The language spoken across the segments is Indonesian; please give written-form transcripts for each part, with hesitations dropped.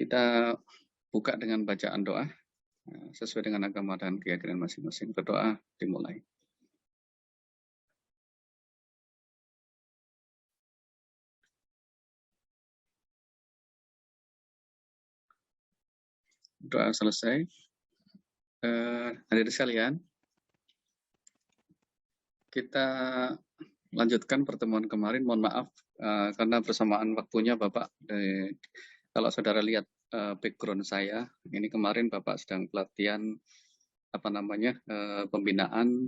Kita buka dengan bacaan doa sesuai dengan agama dan keyakinan masing-masing. Berdoa dimulai. Doa selesai. Hadirin sekalian, kita lanjutkan pertemuan kemarin. Mohon maaf karena bersamaan waktunya Bapak. Kalau saudara lihat background saya, ini kemarin Bapak sedang pelatihan pembinaan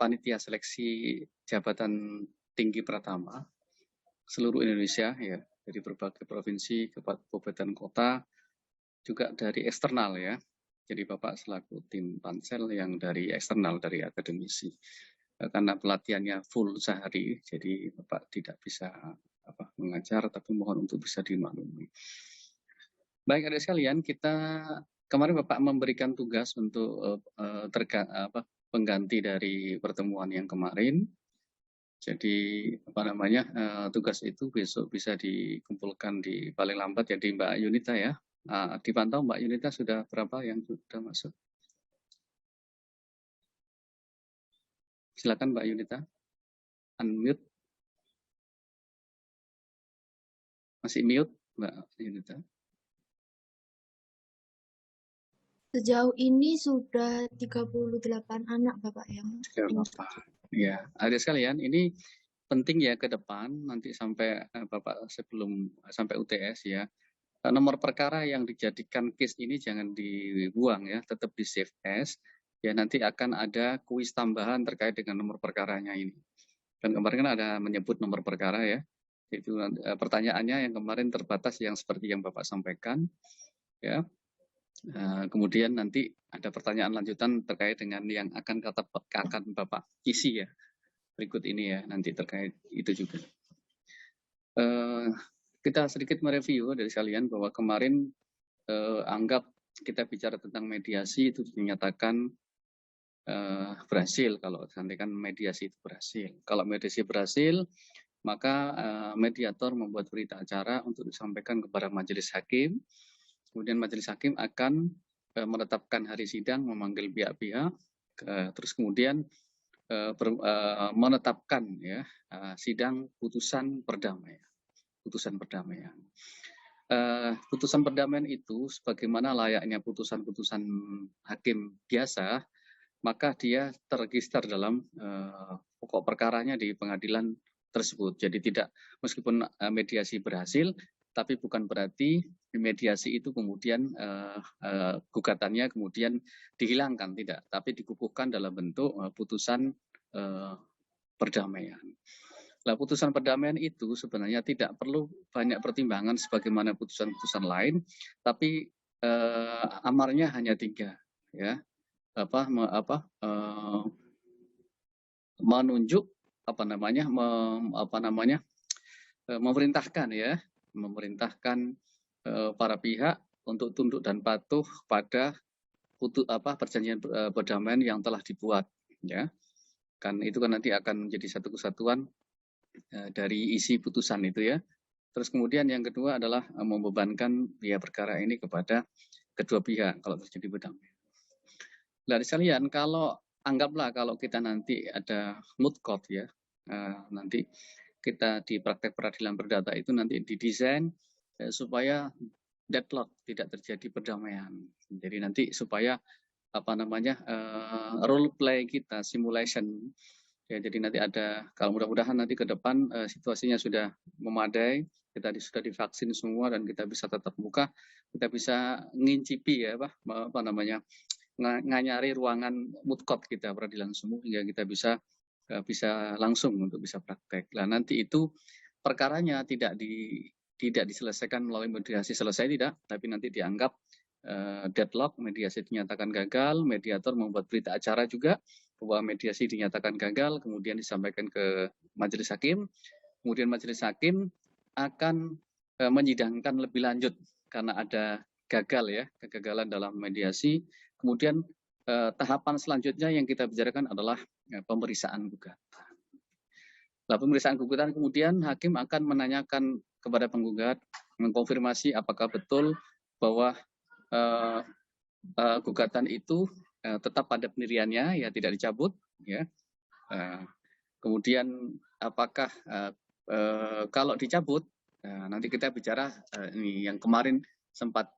panitia seleksi jabatan tinggi Pratama seluruh Indonesia, ya, dari berbagai provinsi, kabupaten, kota, juga dari eksternal, ya. Jadi Bapak selaku tim pansel yang dari eksternal, dari akademisi. Karena pelatihannya full sehari, jadi Bapak tidak bisa mengajar, tapi mohon untuk bisa dimaklumi. Baik, adik sekalian, kemarin Bapak memberikan tugas untuk pengganti dari pertemuan yang kemarin. Jadi tugas itu besok bisa dikumpulkan di paling lambat ya di Mbak Yunita, ya. Dipantau Mbak Yunita sudah berapa yang sudah masuk? Silakan Mbak Yunita, unmute. Masih mute Mbak Yunita? Sejauh ini sudah 38 anak Bapak yang 38. Ya, adik sekalian, ini penting ya ke depan nanti sampai Bapak sebelum sampai UTS, ya. Nomor perkara yang dijadikan case ini jangan dibuang, ya, tetap di save as. Ya, nanti akan ada kuis tambahan terkait dengan nomor perkaranya ini. Dan kemarin kan ada menyebut nomor perkara, ya. Itu pertanyaannya yang kemarin terbatas yang seperti yang Bapak sampaikan, ya. Kemudian nanti ada pertanyaan lanjutan terkait dengan yang akan Bapak isi, ya, berikut ini, ya, nanti terkait itu juga. Kita sedikit mereview dari sekalian bahwa kemarin anggap kita bicara tentang mediasi itu dinyatakan berhasil. Kalau sampaikan mediasi itu berhasil. Kalau mediasi berhasil, maka mediator membuat berita acara untuk disampaikan kepada majelis hakim. Kemudian majelis hakim akan menetapkan hari sidang, memanggil pihak-pihak, terus kemudian menetapkan, ya, sidang putusan perdamaian. Putusan perdamaian. Putusan perdamaian itu sebagaimana layaknya putusan-putusan hakim biasa, maka dia terregister dalam pokok perkaranya di pengadilan tersebut. Jadi tidak, meskipun mediasi berhasil, tapi bukan berarti mediasi itu kemudian gugatannya kemudian dihilangkan, tidak, tapi dikukuhkan dalam bentuk putusan perdamaian. Nah, putusan perdamaian itu sebenarnya tidak perlu banyak pertimbangan sebagaimana putusan-putusan lain, tapi amarnya hanya 3, ya. Menunjuk memerintahkan, ya, memerintahkan para pihak untuk tunduk dan patuh pada perjanjian perdamaian yang telah dibuat, ya. Kan itu kan nanti akan menjadi satu kesatuan dari isi putusan itu, ya. Terus kemudian yang kedua adalah membebankan biaya perkara ini kepada kedua pihak kalau terjadi perdamaian. Dari sekalian, anggaplah kalau kita nanti ada moot court, ya, nanti kita di praktek peradilan perdata itu nanti didesain supaya deadlock, tidak terjadi perdamaian. Jadi nanti supaya role play kita, simulation, ya, jadi nanti ada, kalau mudah-mudahan nanti ke depan situasinya sudah memadai, kita sudah divaksin semua dan kita bisa tatap muka, kita bisa ngincipi, ya, nganyari ruangan moot court kita peradilan semu hingga kita bisa langsung untuk bisa praktek. Nah, nanti itu perkaranya tidak diselesaikan melalui mediasi selesai, tidak, tapi nanti dianggap deadlock, mediasi dinyatakan gagal, mediator membuat berita acara juga bahwa mediasi dinyatakan gagal, kemudian disampaikan ke majelis hakim, kemudian majelis hakim akan menyidangkan lebih lanjut karena ada gagal, ya, kegagalan dalam mediasi. Kemudian tahapan selanjutnya yang kita bicarakan adalah pemeriksaan gugatan. Nah, pemeriksaan gugatan kemudian hakim akan menanyakan kepada penggugat mengkonfirmasi apakah betul bahwa gugatan itu tetap pada pendiriannya, ya tidak dicabut, ya. Kemudian apakah kalau dicabut, nanti kita bicara ini yang kemarin sempat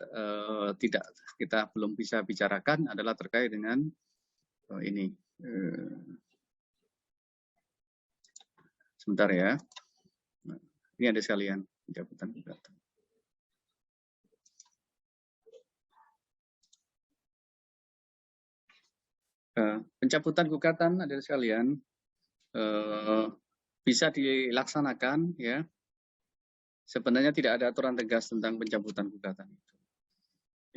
tidak kita belum bisa bicarakan adalah terkait dengan ini. Sebentar ya. Ini ada sekalian pencabutan gugatan. Pencabutan gugatan ada sekalian bisa dilaksanakan, ya. Sebenarnya tidak ada aturan tegas tentang pencabutan gugatan itu,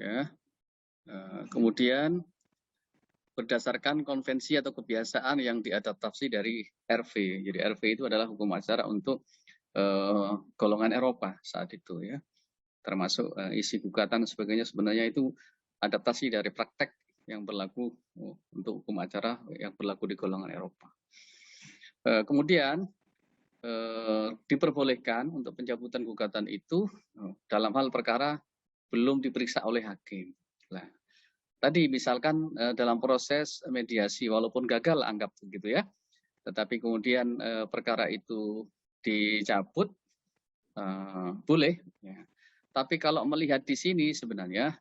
ya. Kemudian berdasarkan konvensi atau kebiasaan yang diadaptasi dari RV. Jadi RV itu adalah hukum acara untuk golongan Eropa saat itu, ya. Termasuk isi gugatan dan sebagainya sebenarnya itu adaptasi dari praktek yang berlaku untuk hukum acara yang berlaku di golongan Eropa. Kemudian diperbolehkan untuk pencabutan gugatan itu dalam hal perkara belum diperiksa oleh hakim. Nah, tadi misalkan dalam proses mediasi walaupun gagal anggap begitu, ya, tetapi kemudian perkara itu dicabut, boleh, ya. Tapi kalau melihat di sini sebenarnya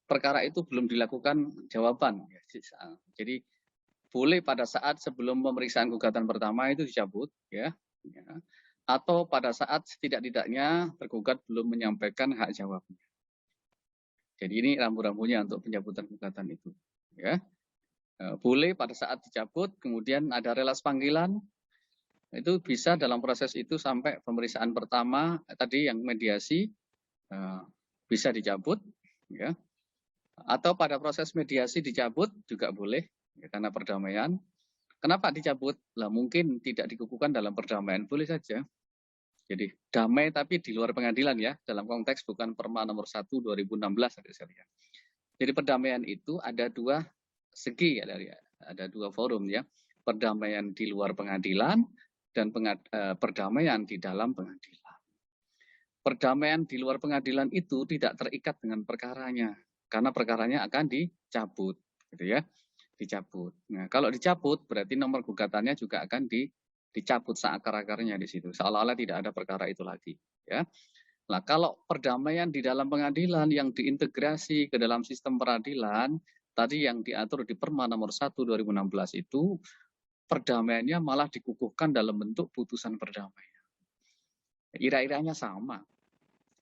perkara itu belum dilakukan jawaban, ya. Jadi boleh pada saat sebelum pemeriksaan gugatan pertama itu dicabut, ya. Atau pada saat setidak-tidaknya tergugat belum menyampaikan hak jawabnya. Jadi ini rambu-rambunya untuk pencabutan gugatan itu, ya. Boleh pada saat dicabut, kemudian ada relas panggilan, itu bisa dalam proses itu sampai pemeriksaan pertama tadi yang mediasi bisa dicabut, ya. Atau pada proses mediasi dicabut juga boleh, ya, karena perdamaian. Kenapa dicabut? Lah mungkin tidak dikukuhkan dalam perdamaian, boleh saja. Jadi damai tapi di luar pengadilan, ya, dalam konteks bukan Perma nomor 1 2016 ya. Jadi perdamaian itu ada dua segi, ya, ada dua forum, ya. Perdamaian di luar pengadilan dan perdamaian di dalam pengadilan. Perdamaian di luar pengadilan itu tidak terikat dengan perkaranya, karena perkaranya akan dicabut, gitu, ya, dicabut. Nah, kalau dicabut berarti nomor gugatannya juga akan dicabut seakar-akarnya di situ, seolah-olah tidak ada perkara itu lagi, ya. Nah, kalau perdamaian di dalam pengadilan yang diintegrasi ke dalam sistem peradilan tadi yang diatur di Perma nomor 1 2016 itu, perdamaiannya malah dikukuhkan dalam bentuk putusan perdamaian. Ira-iranya sama,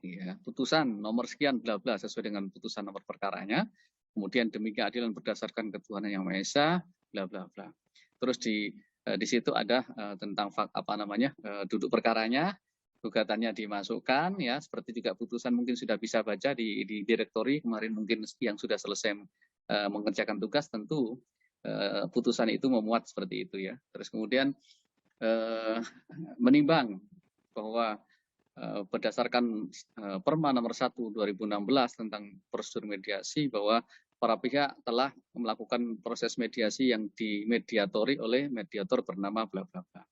ya, putusan nomor sekian bla bla sesuai dengan putusan nomor perkaranya, kemudian demi keadilan berdasarkan ketuhanan yang Maha Esa, bla bla bla. Terus di situ ada tentang duduk perkaranya, gugatannya dimasukkan, ya, seperti juga putusan mungkin sudah bisa baca di direktori kemarin mungkin yang sudah selesai mengerjakan tugas, tentu putusan itu memuat seperti itu, ya. Terus kemudian menimbang bahwa berdasarkan Perma nomor 1 2016 tentang prosedur mediasi bahwa para pihak telah melakukan proses mediasi yang dimediatori oleh mediator bernama bla bla bla.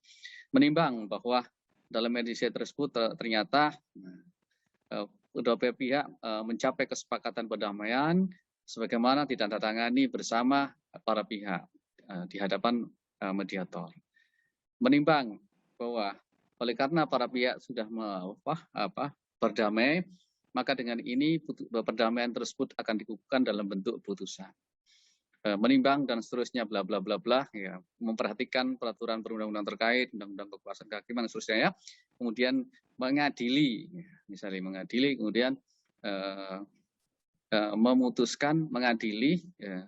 Menimbang bahwa dalam mediasi tersebut ternyata kedua pihak mencapai kesepakatan perdamaian sebagaimana ditandatangani bersama para pihak di hadapan mediator. Menimbang bahwa oleh karena para pihak sudah berdamai, maka dengan ini perdamaian tersebut akan dikukuhkan dalam bentuk putusan. Menimbang dan seterusnya bla bla bla bla, ya, memperhatikan peraturan perundang-undang terkait, undang-undang kekuasaan kehakiman dan seterusnya, ya. Kemudian mengadili, misalnya mengadili, kemudian memutuskan mengadili, ya,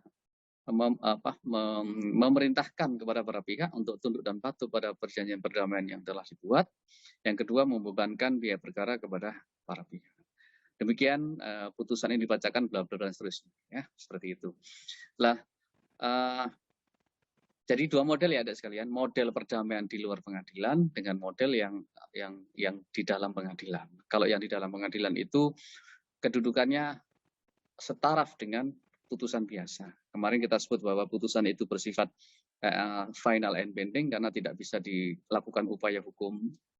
memerintahkan kepada para pihak untuk tunduk dan patuh pada perjanjian perdamaian yang telah dibuat. Yang kedua, membebankan biaya perkara kepada para pihak. Demikian putusan ini dibacakan bla bla dan seterusnya, ya, seperti itu. Lah, jadi dua model, ya, ada sekalian, model perdamaian di luar pengadilan dengan model yang di dalam pengadilan. Kalau yang di dalam pengadilan itu kedudukannya setaraf dengan putusan biasa. Kemarin kita sebut bahwa putusan itu bersifat final and binding karena tidak bisa dilakukan upaya hukum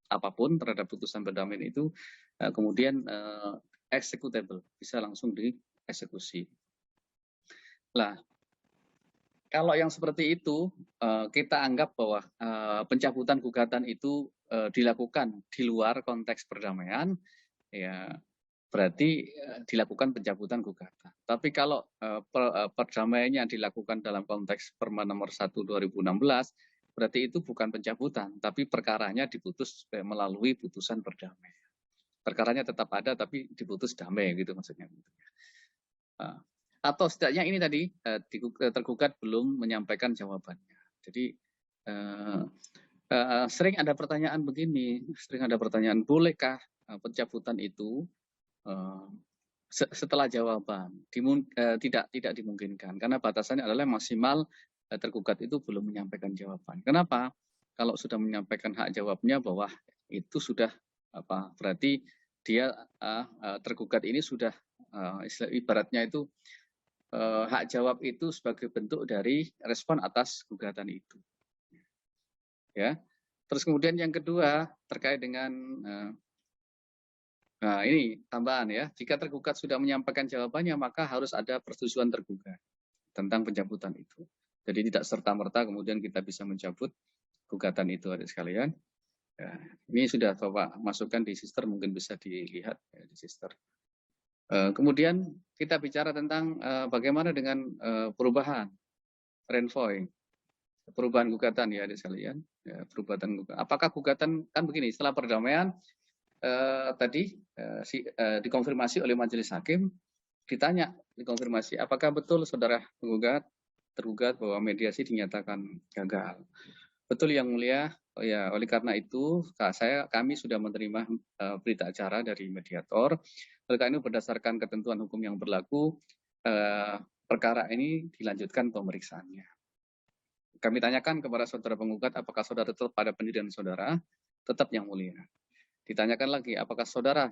apapun terhadap putusan perdamaian itu kemudian executable, bisa langsung dieksekusi. Nah, kalau yang seperti itu kita anggap bahwa pencabutan gugatan itu dilakukan di luar konteks perdamaian, ya berarti dilakukan pencabutan gugatan. Tapi kalau perdamaiannya dilakukan dalam konteks Perma nomor 1 2016, berarti itu bukan pencabutan, tapi perkaranya diputus melalui putusan perdamaian. Perkaranya tetap ada, tapi diputus damai gitu maksudnya. Atau setidaknya ini tadi tergugat belum menyampaikan jawabannya. Jadi sering ada pertanyaan begini, bolehkah pencabutan itu setelah jawaban? Tidak dimungkinkan karena batasannya adalah maksimal tergugat itu belum menyampaikan jawaban. Kenapa? Kalau sudah menyampaikan hak jawabnya bahwa itu sudah berarti dia tergugat ini sudah ibaratnya itu hak jawab itu sebagai bentuk dari respon atas gugatan itu. Ya. Terus kemudian yang kedua terkait dengan nah ini tambahan ya, jika tergugat sudah menyampaikan jawabannya maka harus ada persetujuan tergugat tentang pencabutan itu. Jadi tidak serta-merta kemudian kita bisa mencabut gugatan itu, adik sekalian. Ya, ini sudah Bapak masukkan di sister, mungkin bisa dilihat ya, di sister. Kemudian kita bicara tentang bagaimana dengan perubahan renvoy, perubahan gugatan ya adik sekalian. Ya, perubahan gugatan. Apakah gugatan kan begini, setelah perdamaian tadi dikonfirmasi oleh majelis hakim, ditanya dikonfirmasi apakah betul saudara tergugat bahwa mediasi dinyatakan gagal. Betul yang mulia. Oh ya, oleh karena itu kami sudah menerima berita acara dari mediator. Oleh karena itu berdasarkan ketentuan hukum yang berlaku, perkara ini dilanjutkan pemeriksaannya. Kami tanyakan kepada saudara penggugat apakah saudara tetap pada pendirian saudara, tetap yang mulia. Ditanyakan lagi, apakah saudara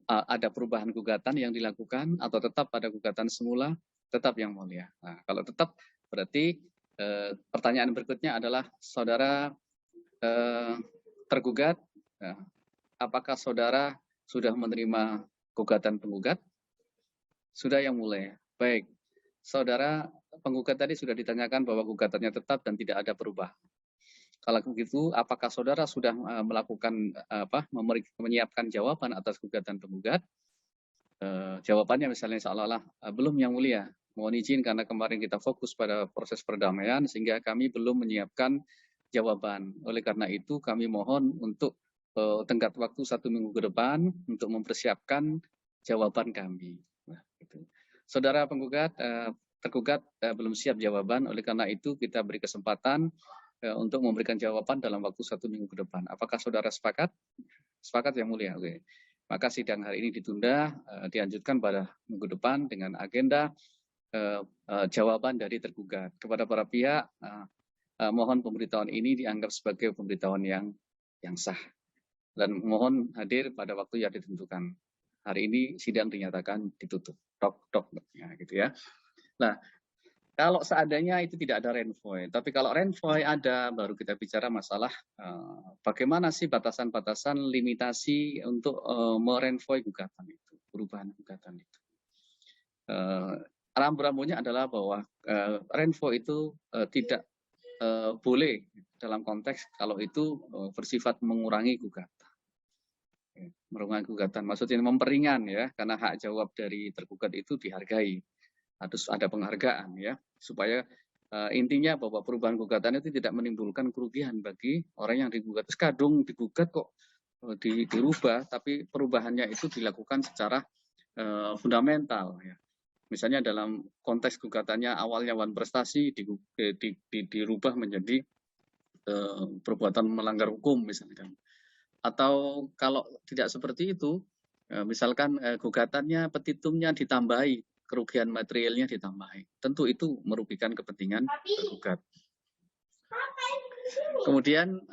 ada perubahan gugatan yang dilakukan atau tetap pada gugatan semula, tetap yang mulia. Nah, kalau tetap berarti pertanyaan berikutnya adalah saudara tergugat, apakah saudara sudah menerima gugatan penggugat? Sudah yang mulia. Baik, saudara penggugat tadi sudah ditanyakan bahwa gugatannya tetap dan tidak ada perubahan. Kalau begitu, apakah saudara sudah melakukan menyiapkan jawaban atas gugatan penggugat? Jawabannya misalnya seolah-olah belum yang mulia. Mohon izin karena kemarin kita fokus pada proses perdamaian sehingga kami belum menyiapkan jawaban. Oleh karena itu kami mohon untuk tenggat waktu 1 minggu ke depan untuk mempersiapkan jawaban kami. Nah, gitu. Saudara penggugat, tergugat belum siap jawaban. Oleh karena itu kita beri kesempatan untuk memberikan jawaban dalam waktu 1 minggu ke depan. Apakah saudara sepakat? Sepakat yang mulia. Oke. Maka sidang hari ini ditunda, dilanjutkan pada minggu depan dengan agenda jawaban dari tergugat. Kepada para pihak, mohon pemberitahuan ini dianggap sebagai pemberitahuan yang sah. Dan mohon hadir pada waktu yang ditentukan. Hari ini sidang dinyatakan ditutup. Tok, ya, gitu ya. Nah, kalau seandainya itu tidak ada renvoy, tapi kalau renvoy ada, baru kita bicara masalah bagaimana sih batasan-batasan limitasi untuk merenvoy gugatan itu, perubahan gugatan itu. Rambu-rambunya adalah bahwa renvoy itu tidak boleh dalam konteks kalau itu bersifat mengurangi gugatan. Mengurangi gugatan, maksudnya memperingan ya, karena hak jawab dari tergugat itu dihargai. Harus ada penghargaan ya, supaya intinya bahwa perubahan gugatan itu tidak menimbulkan kerugian bagi orang yang digugat. Kadung digugat kok dirubah, tapi perubahannya itu dilakukan secara fundamental ya. Misalnya dalam konteks gugatannya awalnya wan prestasi dirubah menjadi perbuatan melanggar hukum misalkan. Atau kalau tidak seperti itu, misalkan gugatannya petitumnya ditambahi, kerugian materialnya ditambahi. Tentu itu merugikan kepentingan tergugat. Kemudian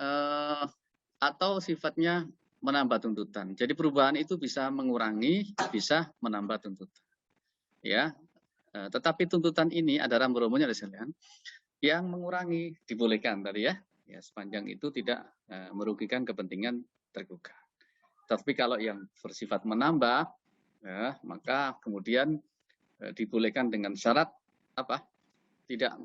atau sifatnya menambah tuntutan. Jadi perubahan itu bisa mengurangi, bisa menambah tuntutan. Ya, tetapi tuntutan ini ada rambu-rambunya sekalian. Yang mengurangi dibolehkan tadi ya. ya sepanjang itu tidak merugikan kepentingan tergugat. Tapi kalau yang bersifat menambah, ya, maka kemudian dibolehkan dengan syarat apa? Tidak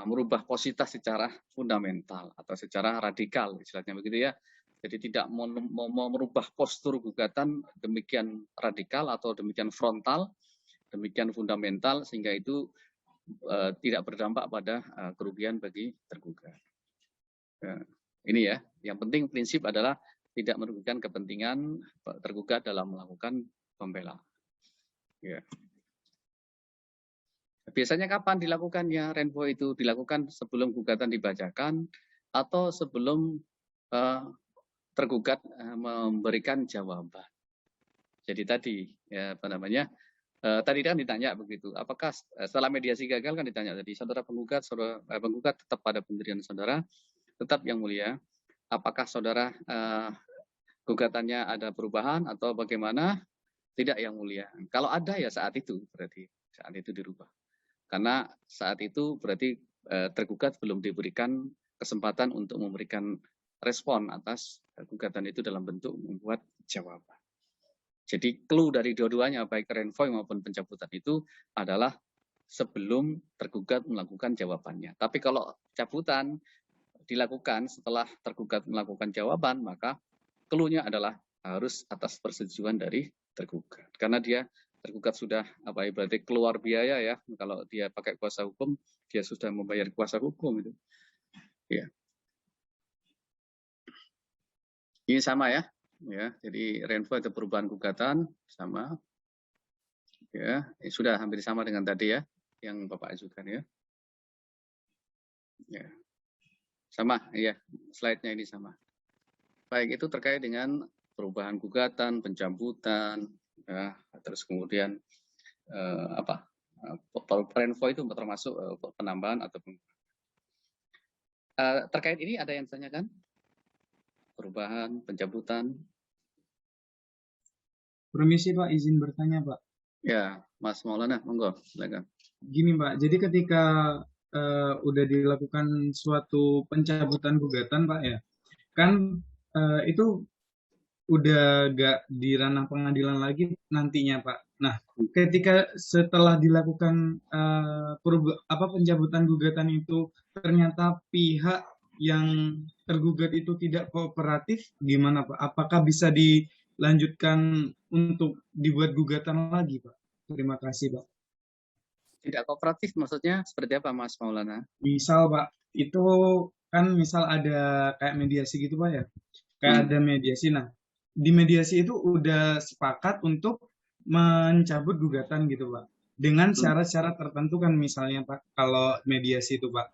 merubah positas secara fundamental atau secara radikal, istilahnya begitu ya. Jadi tidak mau merubah postur gugatan demikian radikal atau demikian frontal, demikian fundamental sehingga itu tidak berdampak pada kerugian bagi tergugat. Ini ya, yang penting prinsip adalah tidak merugikan kepentingan tergugat dalam melakukan pembelaan. Ya. Biasanya kapan dilakukannya Renvo itu? Dilakukan sebelum gugatan dibacakan atau sebelum tergugat memberikan jawaban. Jadi tadi ya apa namanya? Tadi kan ditanya begitu, apakah setelah mediasi gagal kan ditanya tadi, saudara penggugat tetap pada pendirian saudara, tetap yang mulia. Apakah saudara gugatannya ada perubahan atau bagaimana? Tidak yang mulia. Kalau ada ya saat itu berarti saat itu dirubah. Karena saat itu berarti tergugat belum diberikan kesempatan untuk memberikan respon atas gugatan itu dalam bentuk membuat jawaban. Jadi clue dari dua-duanya baik renvoy maupun pencabutan itu adalah sebelum tergugat melakukan jawabannya. Tapi kalau cabutan dilakukan setelah tergugat melakukan jawaban, maka clue-nya adalah harus atas persetujuan dari tergugat. Karena dia tergugat sudah berarti keluar biaya ya, kalau dia pakai kuasa hukum dia sudah membayar kuasa hukum itu ya. Ini sama ya, jadi Renvo itu perubahan gugatan sama ya, sudah hampir sama dengan tadi ya yang Bapak ajukan ya sama ya, slide-nya ini sama. Baik, itu terkait dengan perubahan gugatan, pencabutan ya, terus kemudian Renvo itu termasuk penambahan atau terkait ini ada yang ditanyakan? Perubahan, pencabutan. Permisi Pak, izin bertanya Pak. Ya, Mas Maulana, monggo, silakan. Gini Pak, jadi ketika udah dilakukan suatu pencabutan gugatan Pak ya, kan itu udah gak di ranah pengadilan lagi nantinya Pak. Nah, ketika setelah dilakukan pencabutan gugatan itu ternyata pihak yang tergugat itu tidak kooperatif, gimana Pak? Apakah bisa dilanjutkan untuk dibuat gugatan lagi Pak? Terima kasih Pak. Tidak kooperatif maksudnya seperti apa Mas Maulana? Misal Pak, itu kan misal ada kayak mediasi gitu Pak ya. Kayak ada mediasi. Nah, di mediasi itu udah sepakat untuk mencabut gugatan gitu Pak. Dengan syarat-syarat tertentu kan misalnya Pak, kalau mediasi itu Pak.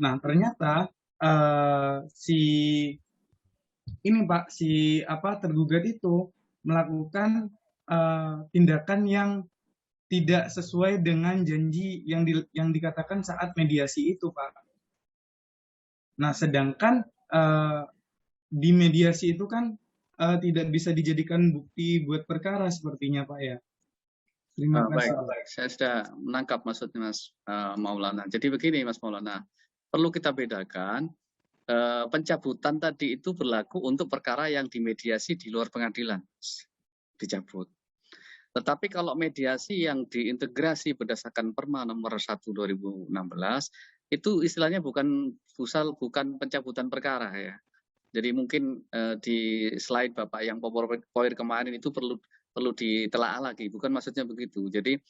Nah, ternyata si tergugat itu melakukan tindakan yang tidak sesuai dengan janji yang dikatakan saat mediasi itu, Pak. Nah, sedangkan di mediasi itu kan tidak bisa dijadikan bukti buat perkara sepertinya, Pak ya. Terima kasih. Baik. Saya sudah menangkap maksudnya Mas Maulana. Jadi begini Mas Maulana, perlu kita bedakan pencabutan tadi itu berlaku untuk perkara yang dimediasi di luar pengadilan, dicabut. Tetapi kalau mediasi yang diintegrasi berdasarkan Perma nomor 1 2016 itu istilahnya bukan pencabutan perkara ya. Jadi mungkin di slide Bapak yang PowerPoint kemarin itu perlu ditelaah lagi, bukan maksudnya begitu. Jadi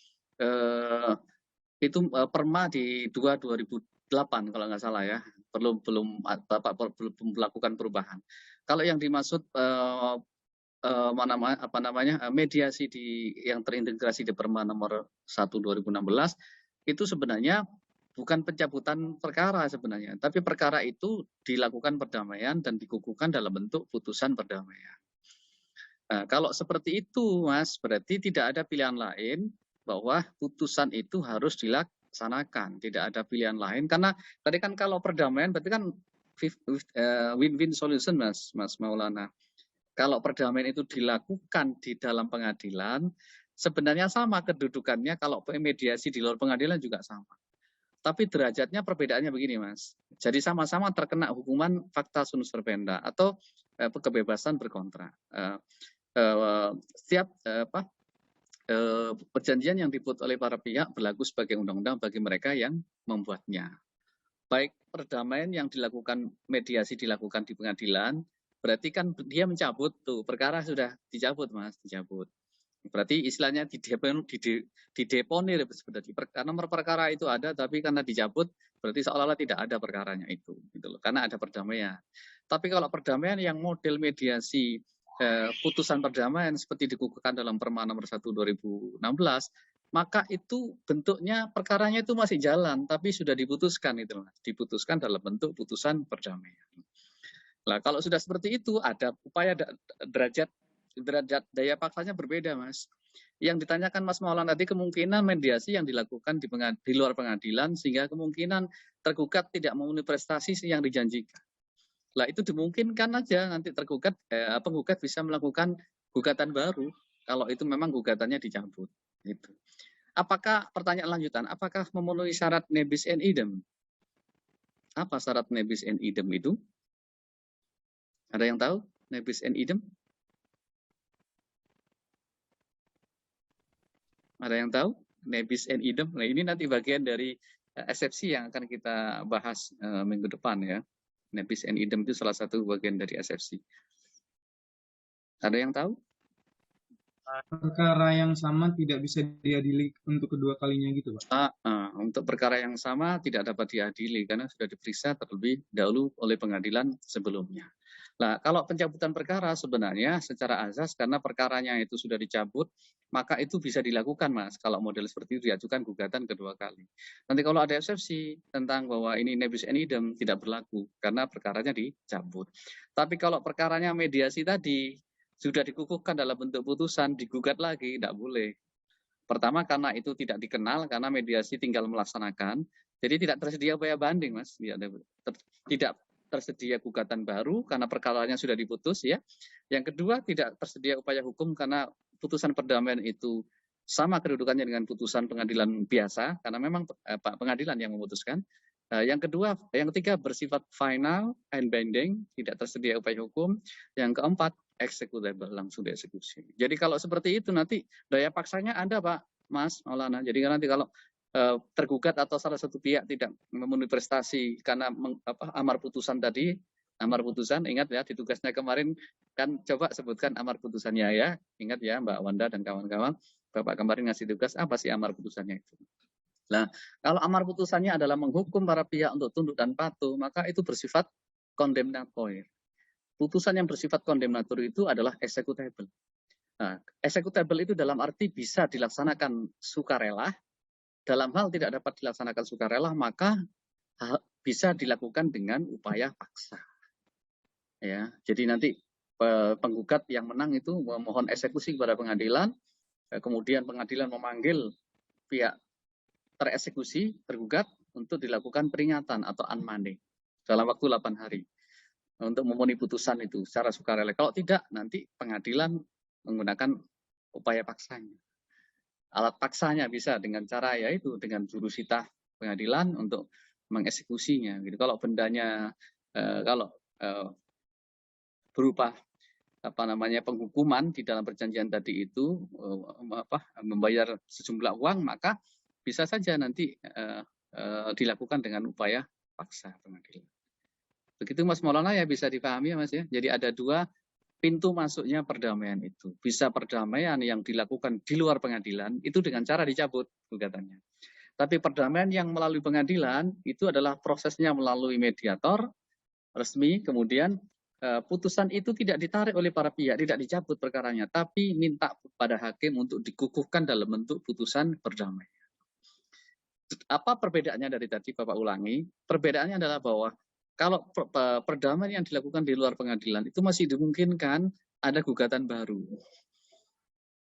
itu Perma di 2008 kalau nggak salah ya, belum melakukan perubahan. Kalau yang dimaksud mediasi yang terintegrasi di Perma nomor 1 2016 itu sebenarnya bukan pencabutan perkara sebenarnya, tapi perkara itu dilakukan perdamaian dan dikukuhkan dalam bentuk putusan perdamaian. Nah, kalau seperti itu Mas, berarti tidak ada pilihan lain bahwa putusan itu harus dilaksanakan, tidak ada pilihan lain karena tadi kan kalau perdamaian berarti kan win-win solution Mas Maulana. Kalau perdamaian itu dilakukan di dalam pengadilan, sebenarnya sama kedudukannya kalau mediasi di luar pengadilan juga sama. Tapi derajatnya perbedaannya begini, Mas. Jadi sama-sama terkena hukuman fakta sunus verbenda atau kebebasan berkontrak. Setiap perjanjian yang dibuat oleh para pihak berlaku sebagai undang-undang bagi mereka yang membuatnya. Baik perdamaian yang dilakukan, mediasi dilakukan di pengadilan, berarti kan dia mencabut tuh, perkara sudah dicabut, Mas, dicabut. Berarti istilahnya dideponir sebenarnya. Karena nomor perkara itu ada, tapi karena dicabut, berarti seolah-olah tidak ada perkaranya itu, gitu loh. Karena ada perdamaian. Tapi kalau perdamaian yang model mediasi putusan perdamaian seperti dikukuhkan dalam Perma nomor 1 2016, maka itu bentuknya perkaranya itu masih jalan, tapi sudah diputuskan itu, diputuskan dalam bentuk putusan perdamaian. Nah, kalau sudah seperti itu ada upaya derajat daya paksanya berbeda, Mas. Yang ditanyakan Mas Maulana tadi kemungkinan mediasi yang dilakukan di luar pengadilan sehingga kemungkinan tergugat tidak memenuhi prestasi yang dijanjikan. Lah itu dimungkinkan aja nanti penggugat bisa melakukan gugatan baru kalau itu memang gugatannya dicabut. Gitu. Apakah pertanyaan lanjutan? Apakah memenuhi syarat nebis in idem? Apa syarat nebis in idem itu? Ada yang tahu nebis in idem? Ada yang tahu? Nebis and idem. Nah, ini nanti bagian dari eksepsi yang akan kita bahas minggu depan ya. Nebis and idem itu salah satu bagian dari eksepsi. Ada yang tahu? Perkara yang sama tidak bisa diadili untuk kedua kalinya gitu, Pak? Untuk perkara yang sama tidak dapat diadili karena sudah diperiksa terlebih dahulu oleh pengadilan sebelumnya. Nah, kalau pencabutan perkara sebenarnya secara azas karena perkaranya itu sudah dicabut, maka itu bisa dilakukan, Mas. Kalau model seperti itu diajukan gugatan kedua kali. Nanti kalau ada eksepsi tentang bahwa ini nebis in idem tidak berlaku karena perkaranya dicabut. Tapi kalau perkaranya mediasi tadi sudah dikukuhkan dalam bentuk putusan, digugat lagi, tidak boleh. Pertama karena itu tidak dikenal, karena mediasi tinggal melaksanakan, jadi tidak tersedia upaya banding, Mas. Tidak tersedia gugatan baru karena perkaranya sudah diputus ya. Yang kedua tidak tersedia upaya hukum karena putusan perdamaian itu sama kedudukannya dengan putusan pengadilan biasa karena memang pengadilan yang memutuskan. Yang ketiga bersifat final and binding, tidak tersedia upaya hukum. Yang keempat executable, langsung dieksekusi. Jadi kalau seperti itu nanti daya paksanya ada, Pak Mas Maulana. Jadi nanti kalau tergugat atau salah satu pihak tidak memenuhi prestasi karena amar putusan tadi, amar putusan, ingat ya di tugasnya kemarin kan coba sebutkan amar putusannya ya, ingat ya Mbak Wanda dan kawan-kawan, Bapak kemarin ngasih tugas apa sih amar putusannya itu. Nah, kalau amar putusannya adalah menghukum para pihak untuk tunduk dan patuh, maka itu bersifat condemnatory. Putusan yang bersifat condemnatory itu adalah executable. Nah, executable itu dalam arti bisa dilaksanakan sukarela. Dalam hal tidak dapat dilaksanakan sukarela, maka bisa dilakukan dengan upaya paksa. Ya, jadi nanti penggugat yang menang itu memohon eksekusi kepada pengadilan, kemudian pengadilan memanggil pihak tereksekusi, tergugat, untuk dilakukan peringatan atau unmanding dalam waktu 8 hari untuk memenuhi putusan itu secara sukarela. Kalau tidak, nanti pengadilan menggunakan upaya paksanya. Alat paksanya bisa dengan cara yaitu dengan jurusita pengadilan untuk mengeksekusinya. Gitu. Kalau bendanya berupa penghukuman di dalam perjanjian tadi itu membayar sejumlah uang, maka bisa saja nanti dilakukan dengan upaya paksa pengadilan. Begitu Mas Maulana ya bisa dipahami ya Mas ya. Jadi ada dua pintu masuknya perdamaian itu. Bisa perdamaian yang dilakukan di luar pengadilan itu dengan cara dicabut gugatannya. Tapi perdamaian yang melalui pengadilan itu adalah prosesnya melalui mediator resmi, kemudian putusan itu tidak ditarik oleh para pihak, tidak dicabut perkaranya, tapi minta pada hakim untuk dikukuhkan dalam bentuk putusan perdamaian. Apa perbedaannya dari tadi Bapak ulangi? Perbedaannya adalah bahwa kalau perdamaian yang dilakukan di luar pengadilan itu masih dimungkinkan ada gugatan baru.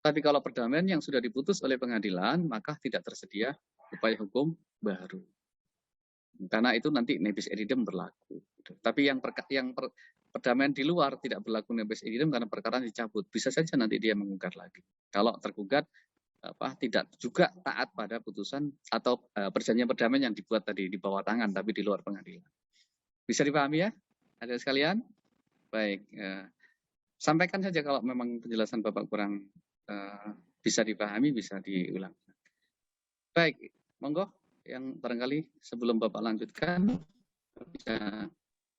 Tapi kalau perdamaian yang sudah diputus oleh pengadilan, maka tidak tersedia upaya hukum baru. Karena itu nanti nebis in idem berlaku. Tapi yang perdamaian di luar tidak berlaku nebis in idem karena perkara dicabut. Bisa saja nanti dia menggugat lagi. Kalau tergugat tidak juga taat pada putusan atau perjanjian perdamaian yang dibuat tadi di bawah tangan tapi di luar pengadilan. Bisa dipahami ya, adik sekalian? Baik, sampaikan saja kalau memang penjelasan Bapak kurang bisa dipahami, bisa diulang. Baik, monggo yang barangkali sebelum Bapak lanjutkan bisa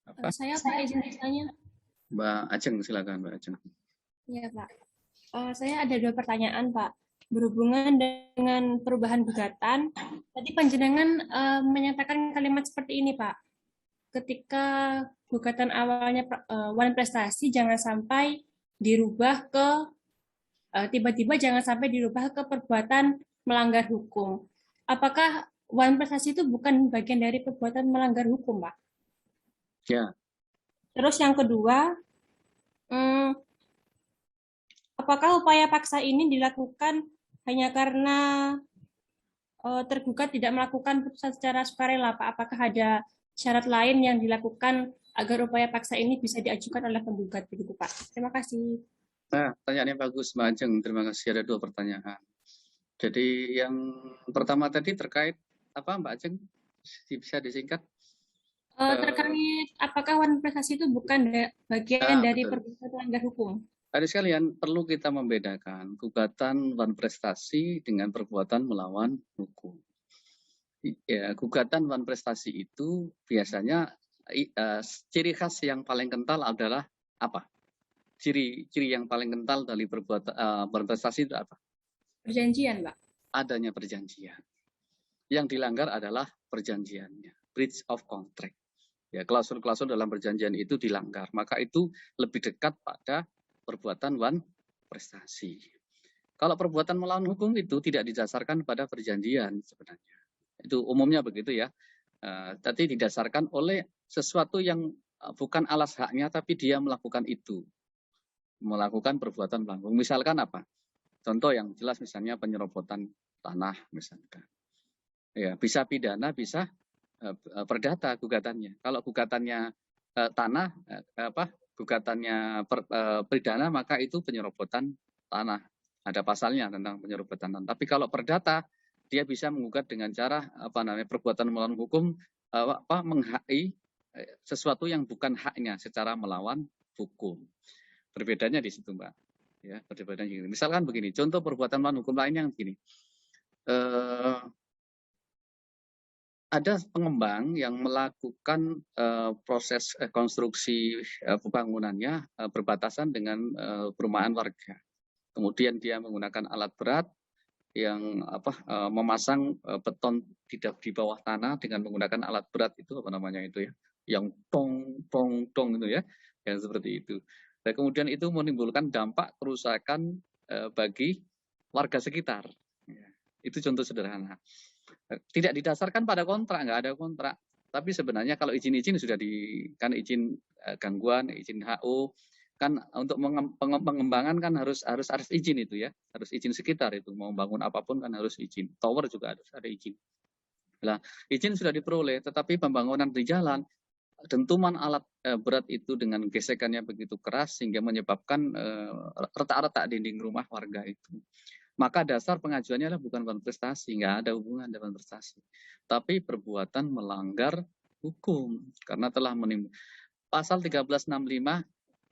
apa? Saya Pak izin bertanya. Mbak Ajeng, silakan Mbak Ajeng. Ya Pak. Saya ada 2 pertanyaan Pak. Berhubungan dengan perubahan gugatan, tadi panjenengan menyatakan kalimat seperti ini Pak. Ketika gugatan awalnya wan prestasi jangan sampai dirubah ke tiba-tiba jangan sampai dirubah ke perbuatan melanggar hukum. Apakah wan prestasi itu bukan bagian dari perbuatan melanggar hukum, Pak? Ya. Terus yang kedua, apakah upaya paksa ini dilakukan hanya karena tergugat tidak melakukan putusan secara sukarela, Pak? Apakah ada syarat lain yang dilakukan agar upaya paksa ini bisa diajukan oleh penggugat, begitu Pak? Terima kasih. Nah, pertanyaannya bagus Mbak Ajeng. Terima kasih, ada 2 pertanyaan. Jadi yang pertama tadi terkait apa Mbak Ajeng? Bisa disingkat? Terkait apakah wan prestasi itu bukan bagian dari perbuatan melanggar hukum? Adik sekalian, perlu kita membedakan gugatan wan prestasi dengan perbuatan melawan hukum. Ya, gugatan wan prestasi itu biasanya ciri khas yang paling kental adalah apa? Ciri yang paling kental dari perbuatan wan prestasi itu apa? Perjanjian, Pak. Adanya perjanjian. Yang dilanggar adalah perjanjiannya, breach of contract. Ya, klausul-klausul dalam perjanjian itu dilanggar, maka itu lebih dekat pada perbuatan wan prestasi. Kalau perbuatan melawan hukum itu tidak didasarkan pada perjanjian sebenarnya. Itu umumnya begitu ya. Tapi didasarkan oleh sesuatu yang bukan alas haknya, tapi dia melakukan itu. Melakukan perbuatan melawan hukum. Misalkan apa? Contoh yang jelas misalnya penyerobotan tanah misalkan. Ya, bisa pidana, bisa perdata gugatannya. Kalau gugatannya tanah, gugatannya pidana, maka itu penyerobotan tanah. Ada pasalnya tentang penyerobotan tanah. Tapi kalau perdata, dia bisa menggugat dengan cara perbuatan melawan hukum, menghaki sesuatu yang bukan haknya secara melawan hukum. Perbedaannya di situ, Mbak. Ya, perbedaannya gini. Misalkan begini, contoh perbuatan melawan hukum lainnya begini. Ada pengembang yang melakukan proses konstruksi pembangunannya berbatasan dengan perumahan warga. Kemudian dia menggunakan alat berat yang memasang beton di bawah tanah dengan menggunakan alat berat itu ya, yang tong itu ya, yang seperti itu. Dan kemudian itu menimbulkan dampak kerusakan bagi warga sekitar. Ya, itu contoh sederhana. Tidak didasarkan pada kontrak, nggak ada kontrak. Tapi sebenarnya kalau izin-izin sudah kan izin gangguan, izin HO, kan untuk pengembangan kan harus izin itu ya, harus izin sekitar itu. Mau bangun apapun kan harus izin. Tower juga harus ada izin. Nah, izin sudah diperoleh, tetapi pembangunan di jalan, dentuman alat berat itu dengan gesekannya begitu keras sehingga menyebabkan retak-retak dinding rumah warga itu. Maka dasar pengajuannya adalah bukan wan prestasi, nggak ada hubungan dengan prestasi, tapi perbuatan melanggar hukum karena telah menimbulkan pasal 1365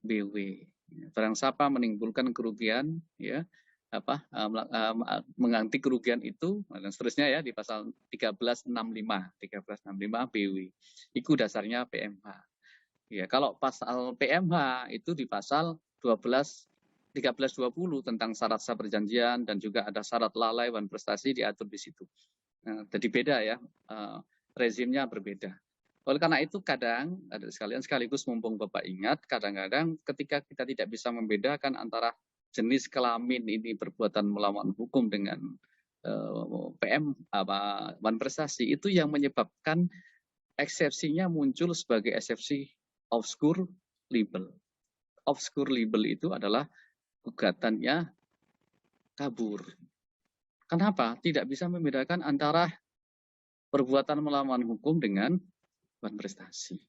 BW. Barang siapa menimbulkan kerugian, ya mengganti kerugian itu dan seterusnya ya di pasal 1365 BW. Itu dasarnya PMH. Ya, kalau pasal PMH itu di pasal 1320 tentang syarat sah perjanjian dan juga ada syarat lalai wan prestasi diatur di situ. Nah, jadi beda ya, rezimnya berbeda. Oleh karena itu kadang ada sekalian sekaligus mumpung Bapak ingat, kadang-kadang ketika kita tidak bisa membedakan antara jenis kelamin ini perbuatan melawan hukum dengan wan prestasi, itu yang menyebabkan eksepsinya muncul sebagai eksepsi obscure libel. Obscure libel itu adalah gugatannya kabur. Kenapa? Tidak bisa membedakan antara perbuatan melawan hukum dengan wan prestasi.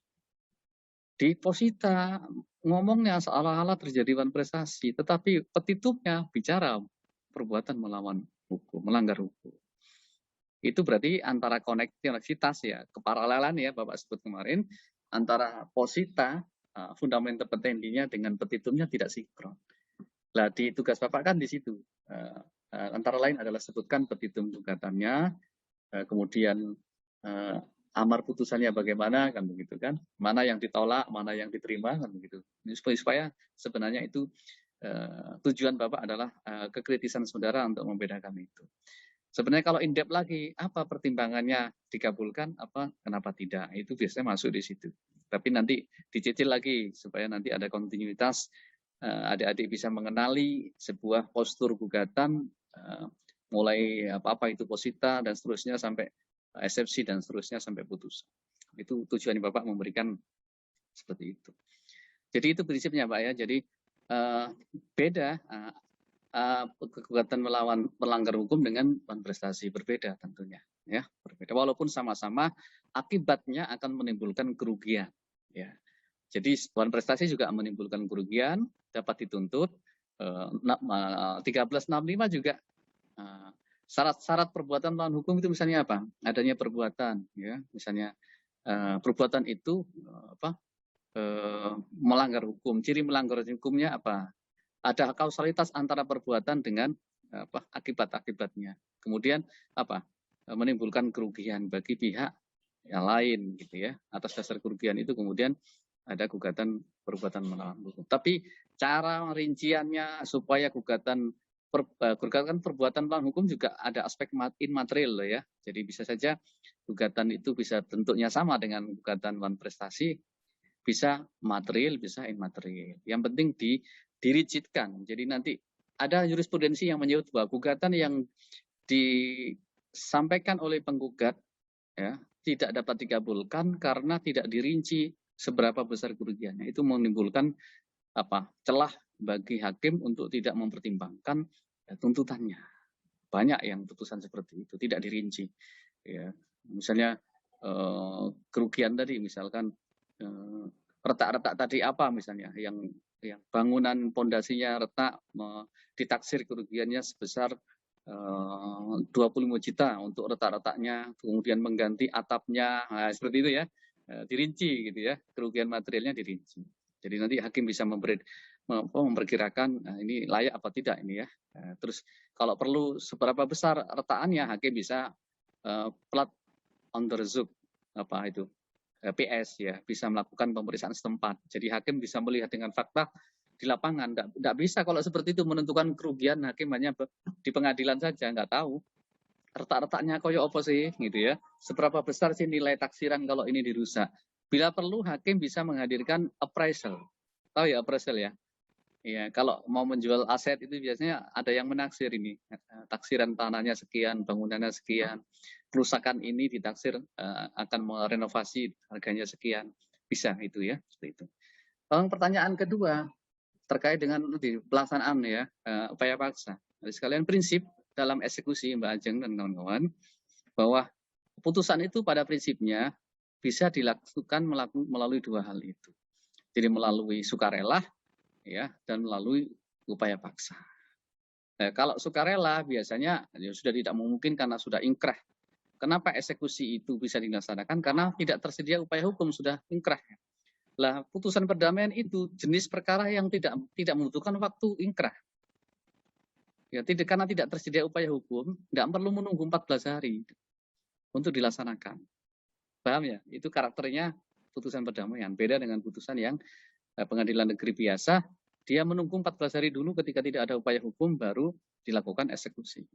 Di posita ngomongnya seolah-olah terjadi wan prestasi, tetapi petitumnya bicara perbuatan melawan hukum, melanggar hukum. Itu berarti antara koneksitas ya, keparalelan ya Bapak sebut kemarin, antara posita, fundamenta petendinya dengan petitumnya tidak sinkron. Nah, di tugas Bapak kan di situ. Antara lain adalah sebutkan petitum gugatannya, kemudian amar putusannya bagaimana, kan begitu kan. Mana yang ditolak, mana yang diterima, kan begitu. Ini supaya sebenarnya itu tujuan Bapak adalah kekritisan saudara untuk membedakan itu. Sebenarnya kalau in-depth lagi, apa pertimbangannya dikabulkan, apa kenapa tidak? Itu biasanya masuk di situ. Tapi nanti dicicil lagi supaya nanti ada kontinuitas, adik-adik bisa mengenali sebuah postur gugatan, mulai apa itu posita dan seterusnya sampai eksepsi dan seterusnya sampai putus. Itu tujuan Bapak memberikan seperti itu. Jadi itu prinsipnya Pak ya. Jadi beda. Gugatan melawan melanggar hukum dengan prestasi berbeda tentunya ya, berbeda walaupun sama-sama akibatnya akan menimbulkan kerugian ya. Jadi prestasi juga menimbulkan kerugian, dapat dituntut 1365 juga syarat-syarat perbuatan melawan hukum itu misalnya apa? Adanya perbuatan ya, misalnya perbuatan itu melanggar hukum. Ciri melanggar hukumnya apa? Ada kausalitas antara perbuatan dengan akibat-akibatnya. Kemudian menimbulkan kerugian bagi pihak yang lain gitu ya. Atas dasar kerugian itu kemudian ada gugatan perbuatan melawan hukum. Tapi cara rinciannya supaya gugatan perbuatan melawan hukum juga ada aspek immaterial loh ya. Jadi bisa saja gugatan itu bisa bentuknya sama dengan gugatan melawan prestasi, bisa material, bisa immaterial. Yang penting dirigidkan. Jadi nanti ada jurisprudensi yang menyebut bahwa gugatan yang disampaikan oleh penggugat ya tidak dapat dikabulkan karena tidak dirinci seberapa besar kerugiannya. Itu menimbulkan celah bagi hakim untuk tidak mempertimbangkan tuntutannya. Banyak yang putusan seperti itu tidak dirinci. Ya, misalnya kerugian tadi, misalkan retak-retak tadi apa misalnya yang bangunan pondasinya retak, ditaksir kerugiannya sebesar 25 juta untuk retak-retaknya, kemudian mengganti atapnya, nah, seperti itu ya, dirinci gitu ya, kerugian materialnya dirinci. Jadi nanti hakim bisa memperkirakan ini layak apa tidak ini ya. Terus kalau perlu seberapa besar retakannya, hakim bisa plat on the zook PS ya, bisa melakukan pemeriksaan setempat. Jadi hakim bisa melihat dengan fakta di lapangan. Nggak bisa kalau seperti itu menentukan kerugian, hakim hanya di pengadilan saja, nggak tahu retak-retaknya koyo apa sih gitu ya. Seberapa besar sih nilai taksiran kalau ini dirusak. Bila perlu hakim bisa menghadirkan appraisal. Tahu ya appraisal ya? Ya, kalau mau menjual aset itu biasanya ada yang menaksir ini. Taksiran tanahnya sekian, bangunannya sekian. Kerusakan ini ditaksir akan merenovasi harganya sekian. Bisa itu ya, seperti itu. Pertanyaan kedua terkait dengan pelaksanaan ya, upaya paksa. Jadi sekalian prinsip dalam eksekusi Mbak Ajeng dan kawan-kawan bahwa putusan itu pada prinsipnya bisa dilakukan melalui dua hal itu. Jadi melalui sukarela ya dan melalui upaya paksa. Kalau sukarela biasanya sudah tidak mungkin karena sudah ingkrah. Kenapa eksekusi itu bisa dilaksanakan? Karena tidak tersedia upaya hukum, sudah ingkrah. Lah, putusan perdamaian itu jenis perkara yang tidak membutuhkan waktu ingkrah. Ya, karena tidak tersedia upaya hukum, tidak perlu menunggu 14 hari untuk dilaksanakan. Paham ya? Itu karakternya putusan perdamaian. Beda dengan putusan yang pengadilan negeri biasa, dia menunggu 14 hari dulu ketika tidak ada upaya hukum baru dilakukan eksekusi.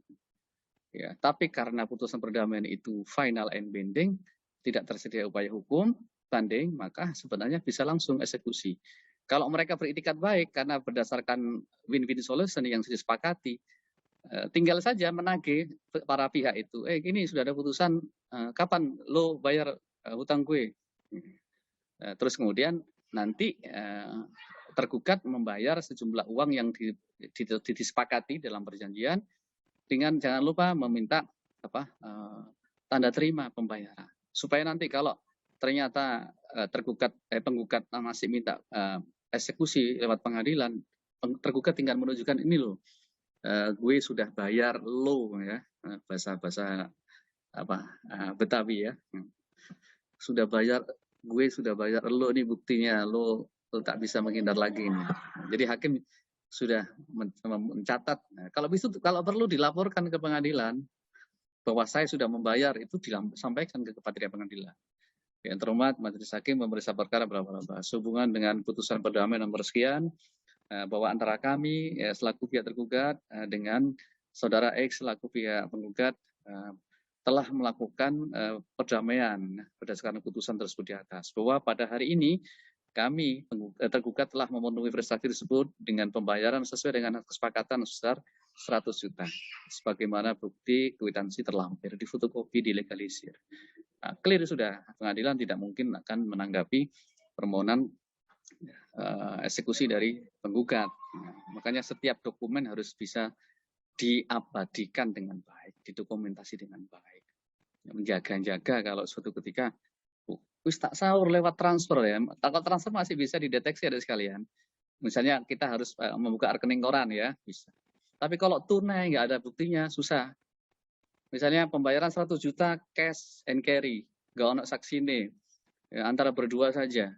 Ya, tapi karena putusan perdamaian itu final and binding, tidak tersedia upaya hukum banding, maka sebenarnya bisa langsung eksekusi. Kalau mereka beritikat baik karena berdasarkan win-win solution yang sudah disepakati, tinggal saja menagih para pihak itu. Ini sudah ada putusan, kapan lo bayar hutang gue? Terus kemudian nanti tergugat membayar sejumlah uang yang disepakati dalam perjanjian, dengan jangan lupa meminta tanda terima pembayaran supaya nanti kalau ternyata penggugat masih minta eksekusi lewat pengadilan, tergugat tinggal menunjukkan ini loh gue sudah bayar lo ya, bahasa Betawi ya. Sudah bayar, gue sudah bayar lo, ini buktinya, lo tak bisa menghindar lagi nih. Jadi hakim sudah mencatat. Nah, kalau perlu dilaporkan ke pengadilan bahwa saya sudah membayar, itu disampaikan ke Kepada Pengadilan. Yang terhormat Majelis Hakim memeriksa perkara berapa sehubungan dengan putusan perdamaian nomor sekian, bahwa antara kami selaku pihak tergugat dengan saudara X selaku pihak penggugat telah melakukan perdamaian berdasarkan putusan tersebut di atas, bahwa pada hari ini kami tergugat telah memenuhi prestasi tersebut dengan pembayaran sesuai dengan kesepakatan sebesar 100 juta sebagaimana bukti kwitansi terlampir, difotokopi, dilegalisir. Nah, clear sudah, pengadilan tidak mungkin akan menanggapi permohonan eksekusi dari penggugat. Nah, makanya setiap dokumen harus bisa diabadikan dengan baik, didokumentasi dengan baik. Menjaga-jaga kalau suatu ketika wis tak sahur lewat transfer ya. Kalau transfer masih bisa dideteksi ada sekalian. Misalnya kita harus membuka rekening koran ya, bisa. Tapi kalau tunai nggak ada buktinya, susah. Misalnya pembayaran 100 juta cash and carry, nggak ono saksine, ya, antara berdua saja.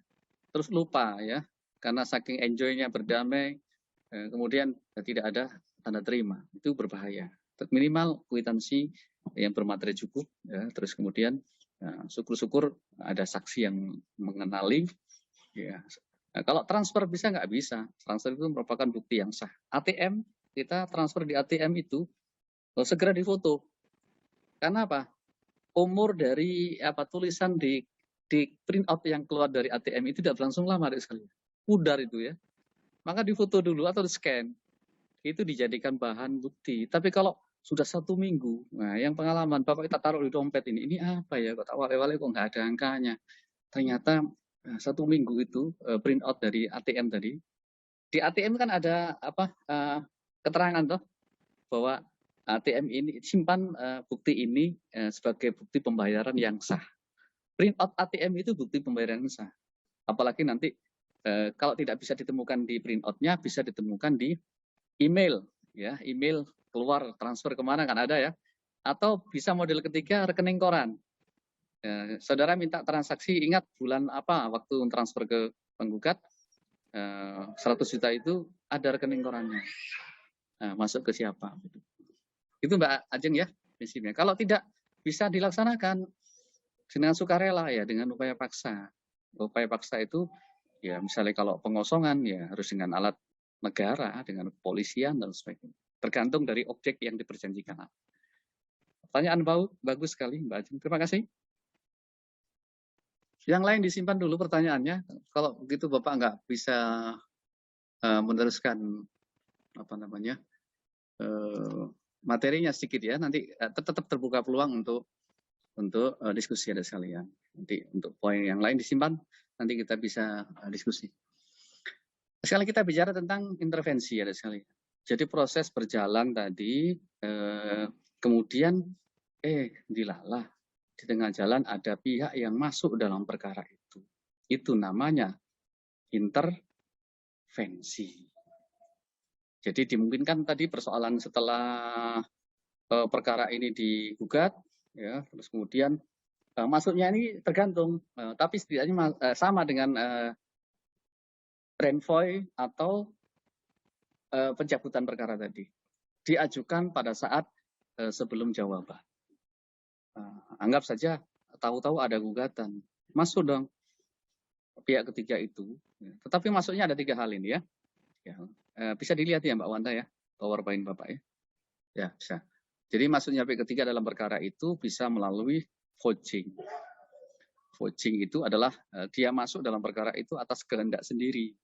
Terus lupa ya, karena saking enjoy-nya berdamai, kemudian tidak ada tanda terima, itu berbahaya. Minimal kwitansi yang bermateri cukup, ya, terus kemudian syukur-syukur ada saksi yang mengenali. Ya. Nah, kalau transfer bisa nggak bisa, transfer itu merupakan bukti yang sah. ATM, kita transfer di ATM itu segera difoto. Karena apa? Umur dari tulisan di print out yang keluar dari ATM itu tidak berlangsung lama sekali. Pudar itu ya. Maka difoto dulu atau di scan. Itu dijadikan bahan bukti. Tapi kalau sudah 1 minggu, nah yang pengalaman Bapak kita taruh di dompet ini apa ya? Kok tak wale-wale kok nggak ada angkanya. Ternyata 1 minggu itu print out dari ATM tadi. Di ATM kan ada keterangan toh bahwa ATM ini simpan bukti ini sebagai bukti pembayaran yang sah. Print out ATM itu bukti pembayaran yang sah. Apalagi nanti kalau tidak bisa ditemukan di print out-nya, bisa ditemukan di email, ya, email keluar transfer kemana kan ada ya. Atau bisa model ketiga rekening koran. Saudara minta transaksi, ingat bulan apa waktu transfer ke penggugat 100 juta itu ada rekening korannya. Masuk ke siapa? Itu Mbak Ajeng ya prinsipnya. Kalau tidak bisa dilaksanakan dengan sukarela ya, dengan upaya paksa. Upaya paksa itu ya misalnya kalau pengosongan ya harus dengan alat negara, dengan kepolisian dan sebagainya. Tergantung dari objek yang diperjanjikan. Pertanyaan bagus sekali Mbak Ajeng. Terima kasih. Yang lain disimpan dulu pertanyaannya. Kalau begitu Bapak nggak bisa meneruskan materinya sedikit ya. Nanti tetap terbuka peluang untuk diskusi ada sekalian. Nanti untuk poin yang lain disimpan, nanti kita bisa diskusi. Sekarang kita bicara tentang intervensi ada sekalian. Jadi proses berjalan tadi, kemudian dilalah di tengah jalan ada pihak yang masuk dalam perkara itu. Itu namanya intervensi. Jadi dimungkinkan tadi persoalan setelah perkara ini digugat, ya, terus kemudian masuknya ini tergantung, tapi setidaknya sama dengan renvoy atau pencabutan perkara tadi. Diajukan pada saat sebelum jawaban. Anggap saja tahu-tahu ada gugatan, masuk dong pihak ketiga itu. Tetapi masuknya ada 3 hal ini ya. Bisa dilihat ya Mbak Wanda ya, PowerPoint Bapak ya. Ya bisa. Jadi masuknya pihak ketiga dalam perkara itu bisa melalui vouching. Vouching itu adalah dia masuk dalam perkara itu atas kehendak sendiri,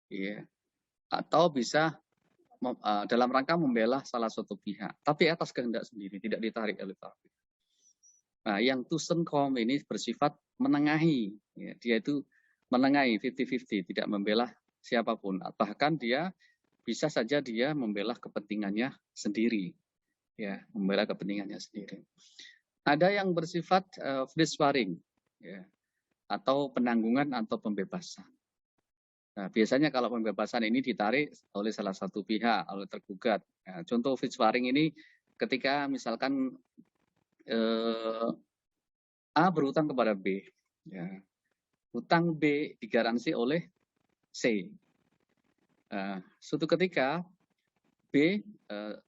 ya. Atau bisa dalam rangka membela salah satu pihak, tapi atas kehendak sendiri, tidak ditarik oleh pihak. Nah, yang Tusenkom ini bersifat menengahi, ya, dia itu menengahi 50-50, tidak membela siapapun. Bahkan dia bisa saja dia membela kepentingannya sendiri, ya, membela kepentingannya sendiri. Ada yang bersifat free sparring, ya, atau penanggungan atau pembebasan. Nah, biasanya kalau pembebasan ini ditarik oleh salah satu pihak, oleh tergugat. Nah, contoh fee-swaring ini ketika misalkan A berhutang kepada B, ya. Hutang B digaransi oleh C. Suatu ketika B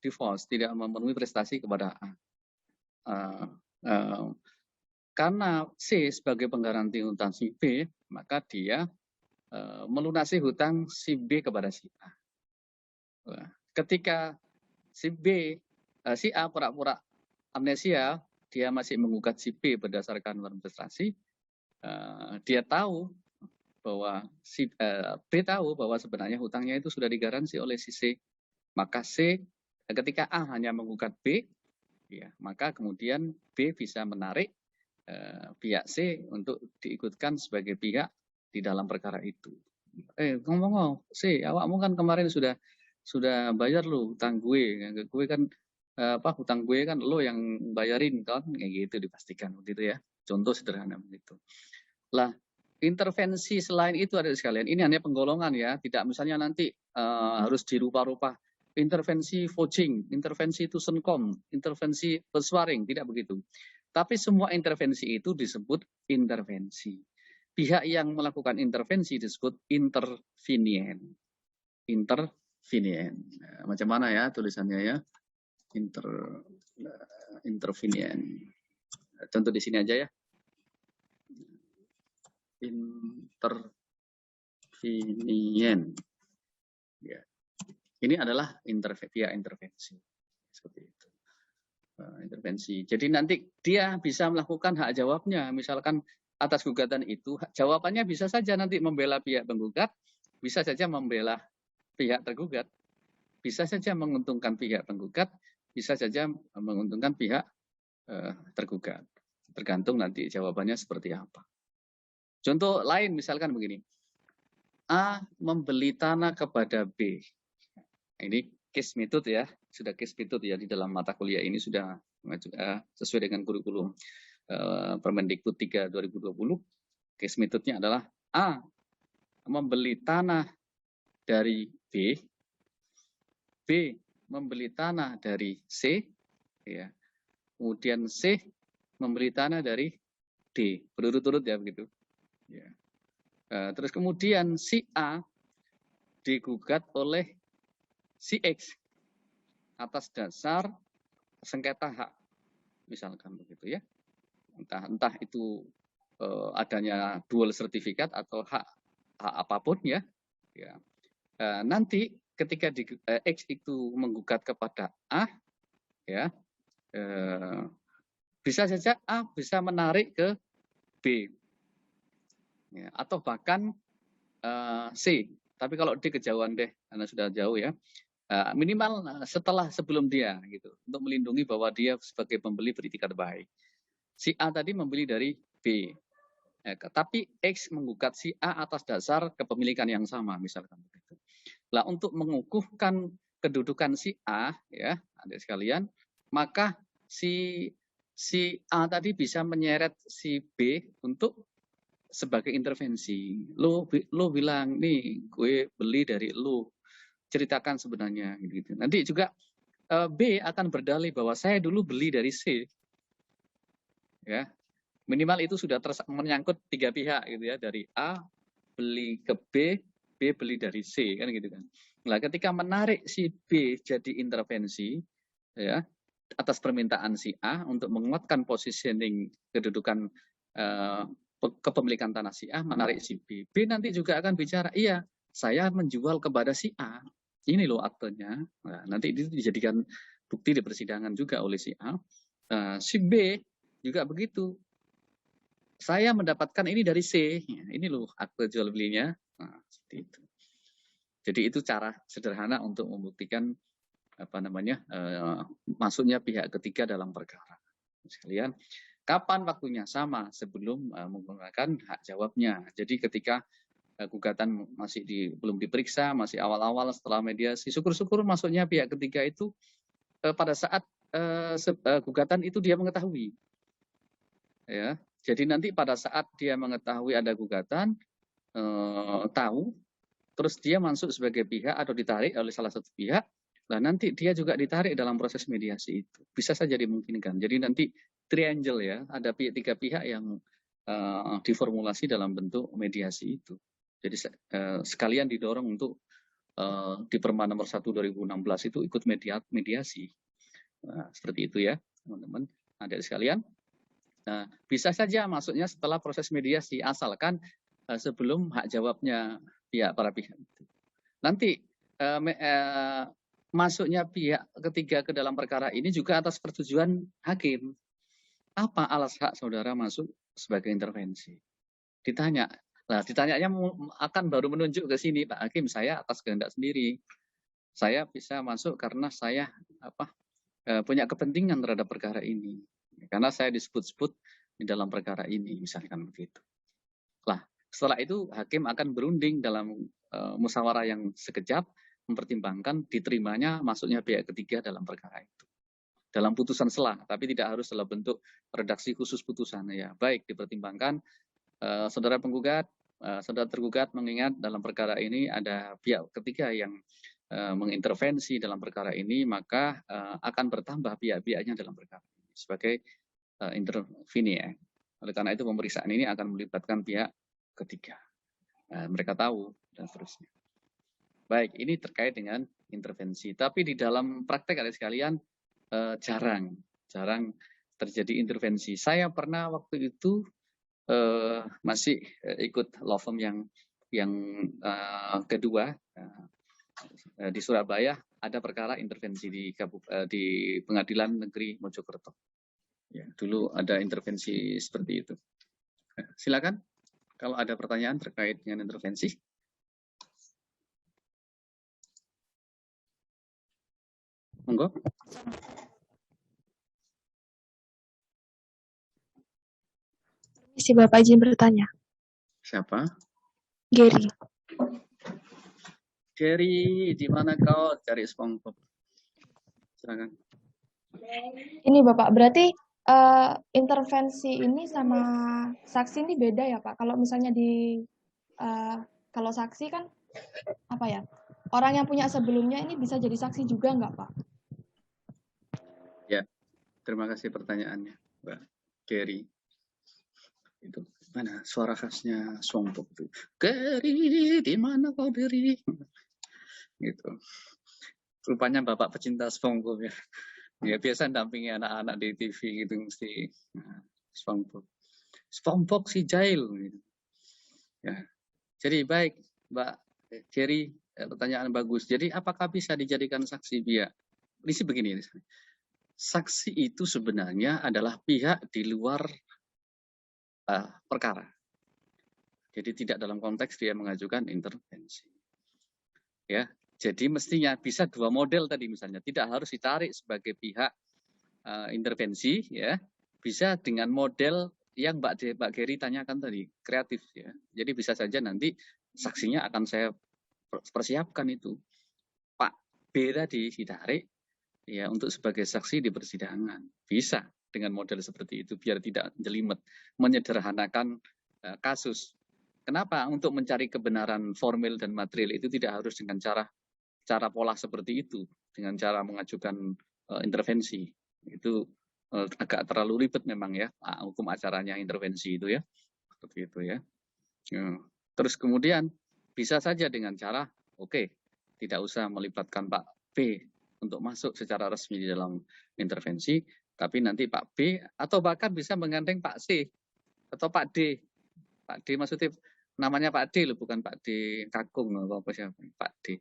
divorce, tidak memenuhi prestasi kepada A. Karena C sebagai penggaranti hutang si B, maka dia melunasi hutang si B kepada si A. Ketika si A pura-pura amnesia, dia masih menggugat si B berdasarkan norma prestasi, dia tahu bahwa B tahu bahwa sebenarnya hutangnya itu sudah digaransi oleh si C. Maka C, ketika A hanya menggugat B, ya, maka kemudian B bisa menarik pihak C untuk diikutkan sebagai pihak di dalam perkara itu. Ngomong-ngomong, C, awakmu kan kemarin sudah bayar lu hutang gue kan hutang gue kan lo yang bayarin kan, kayak gitu dipastikan begitu ya. Contoh sederhana begitu. Lah, intervensi selain itu ada sekalian. Ini hanya penggolongan ya, tidak misalnya nanti harus dirupa-rupa. Intervensi vouching, intervensi tusenkom, intervensi fee-swaring, tidak begitu. Tapi semua intervensi itu disebut intervensi. Pihak yang melakukan intervensi disebut intervenien. Intervenien. Macam mana ya tulisannya ya? Intervenien. Contoh di sini aja ya. Intervenien. Ya. Ini adalah pihak intervensi. Seperti itu. Intervensi. Jadi nanti dia bisa melakukan hak jawabnya. Misalkan atas gugatan itu, jawabannya bisa saja nanti membela pihak penggugat, bisa saja membela pihak tergugat, bisa saja menguntungkan pihak penggugat, bisa saja menguntungkan pihak tergugat. Tergantung nanti jawabannya seperti apa. Contoh lain misalkan begini, A membeli tanah kepada B. Ini case method ya, sudah case method ya di dalam mata kuliah ini sudah sesuai dengan kurikulum Permendikbud 3 2020. Case methodnya adalah A membeli tanah dari B, B membeli tanah dari C, ya. Kemudian C membeli tanah dari D, berurut-urut ya begitu. Ya. Terus kemudian si A digugat oleh si X atas dasar sengketa hak, misalkan begitu ya. Entah itu adanya dual sertifikat atau hak apapun ya. Ya. Nanti ketika X itu menggugat kepada A, ya, bisa saja A bisa menarik ke B, ya, atau bahkan C. Tapi kalau D kejauhan deh, karena sudah jauh ya. Minimal sebelum dia gitu, untuk melindungi bahwa dia sebagai pembeli beritikat baik. Si A tadi membeli dari B, tapi X menggugat si A atas dasar kepemilikan yang sama, misalkan begitu. Nah, untuk mengukuhkan kedudukan si A, ya, adik sekalian, maka si A tadi bisa menyeret si B untuk sebagai intervensi. Lo bilang nih, gue beli dari lo, ceritakan sebenarnya gitu. Nanti juga B akan berdalih bahwa saya dulu beli dari C. Ya, minimal itu sudah menyangkut tiga pihak gitu ya, dari A beli ke B, B beli dari C kan gitu kan. Nah, ketika menarik si B jadi intervensi ya atas permintaan si A untuk menguatkan positioning kedudukan kepemilikan tanah si A, menarik si B. B nanti juga akan bicara, iya saya menjual kepada si A. Ini loh aktenya. Nah, nanti itu dijadikan bukti di persidangan juga oleh si A. Si B juga begitu. Saya mendapatkan ini dari C. Ini loh akte jual belinya. Nah, seperti itu. Jadi itu cara sederhana untuk membuktikan masuknya pihak ketiga dalam perkara. Sekalian, kapan waktunya? Sama sebelum menggunakan hak jawabnya. Jadi ketika gugatan masih belum diperiksa, masih awal-awal setelah mediasi, syukur-syukur masuknya pihak ketiga itu pada saat gugatan itu dia mengetahui. Ya, jadi nanti pada saat dia mengetahui ada gugatan, tahu, terus dia masuk sebagai pihak atau ditarik oleh salah satu pihak, nah nanti dia juga ditarik dalam proses mediasi itu. Bisa saja dimungkinkan. Jadi nanti triangle ya, ada tiga pihak yang diformulasi dalam bentuk mediasi itu. Jadi sekalian didorong untuk di Perma nomor 1 2016 itu ikut mediasi. Nah, seperti itu ya, teman-teman. Adik sekalian. Nah, bisa saja masuknya setelah proses mediasi, asalkan sebelum hak jawabnya para pihak itu. Nanti masuknya pihak ketiga ke dalam perkara ini juga atas persetujuan hakim. Apa alas hak saudara masuk sebagai intervensi? Ditanya. Nah, ditanyanya akan baru menunjuk ke sini, Pak Hakim, saya atas kehendak sendiri. Saya bisa masuk karena saya punya kepentingan terhadap perkara ini. Karena saya disebut-sebut di dalam perkara ini, misalkan begitu. Lah, setelah itu hakim akan berunding dalam musyawarah yang sekejap, mempertimbangkan diterimanya masuknya pihak ketiga dalam perkara itu. Dalam putusan selah, tapi tidak harus dalam bentuk redaksi khusus putusan. Ya, baik dipertimbangkan, saudara penggugat, saudara tergugat mengingat dalam perkara ini ada pihak ketiga yang mengintervensi dalam perkara ini, maka akan bertambah pihak-pihaknya dalam perkara ini sebagai interveni ya. Oleh karena itu pemeriksaan ini akan melibatkan pihak ketiga. Mereka tahu dan seterusnya. Baik, ini terkait dengan intervensi. Tapi di dalam praktek adik sekalian jarang terjadi intervensi. Saya pernah waktu itu masih ikut law firm yang kedua di Surabaya, ada perkara intervensi di Pengadilan Negeri Mojokerto. Ya, dulu ada intervensi seperti itu. Silakan kalau ada pertanyaan terkait dengan intervensi. Monggo. Si Bapak izin bertanya. Siapa? Gary. Gary, di mana kau cari SpongeBob? Silakan. Ini Bapak, berarti intervensi ini sama saksi ini beda ya Pak? Kalau misalnya kalau saksi kan apa ya? Orang yang punya sebelumnya ini bisa jadi saksi juga nggak Pak? Ya, terima kasih pertanyaannya, Mbak Gary. Itu mana suara khasnya SpongeBob itu? Gary, di mana kau Gary? Gitu. Rupanya Bapak pecinta SpongeBob ya. Ya biasa dampingi anak-anak di TV gitu mesti SpongeBob. SpongeBob si Jail gitu. Ya. Jadi baik, Mbak Gary, pertanyaan bagus. Jadi apakah bisa dijadikan saksi pihak? Ini begini. Saksi itu sebenarnya adalah pihak di luar perkara. Jadi tidak dalam konteks dia mengajukan intervensi. Ya, jadi mestinya bisa dua model tadi misalnya, tidak harus ditarik sebagai pihak intervensi, ya, bisa dengan model yang Mbak Gary tanyakan tadi, kreatif ya. Jadi bisa saja nanti saksinya akan saya persiapkan itu, Pak B tadi ditarik, ya untuk sebagai saksi di persidangan, bisa dengan model seperti itu biar tidak jelimet, menyederhanakan kasus. Kenapa? Untuk mencari kebenaran formil dan material itu tidak harus dengan cara pola seperti itu, dengan cara mengajukan intervensi. Itu agak terlalu ribet memang ya, hukum acaranya intervensi itu ya. Seperti itu ya. Terus kemudian bisa saja dengan cara, tidak usah melibatkan Pak B untuk masuk secara resmi di dalam intervensi, tapi nanti Pak B atau bahkan bisa menggandeng Pak C atau Pak D. Pak D maksudnya namanya Pak D loh, bukan Pak D Kakung atau apa siapa, Pak D.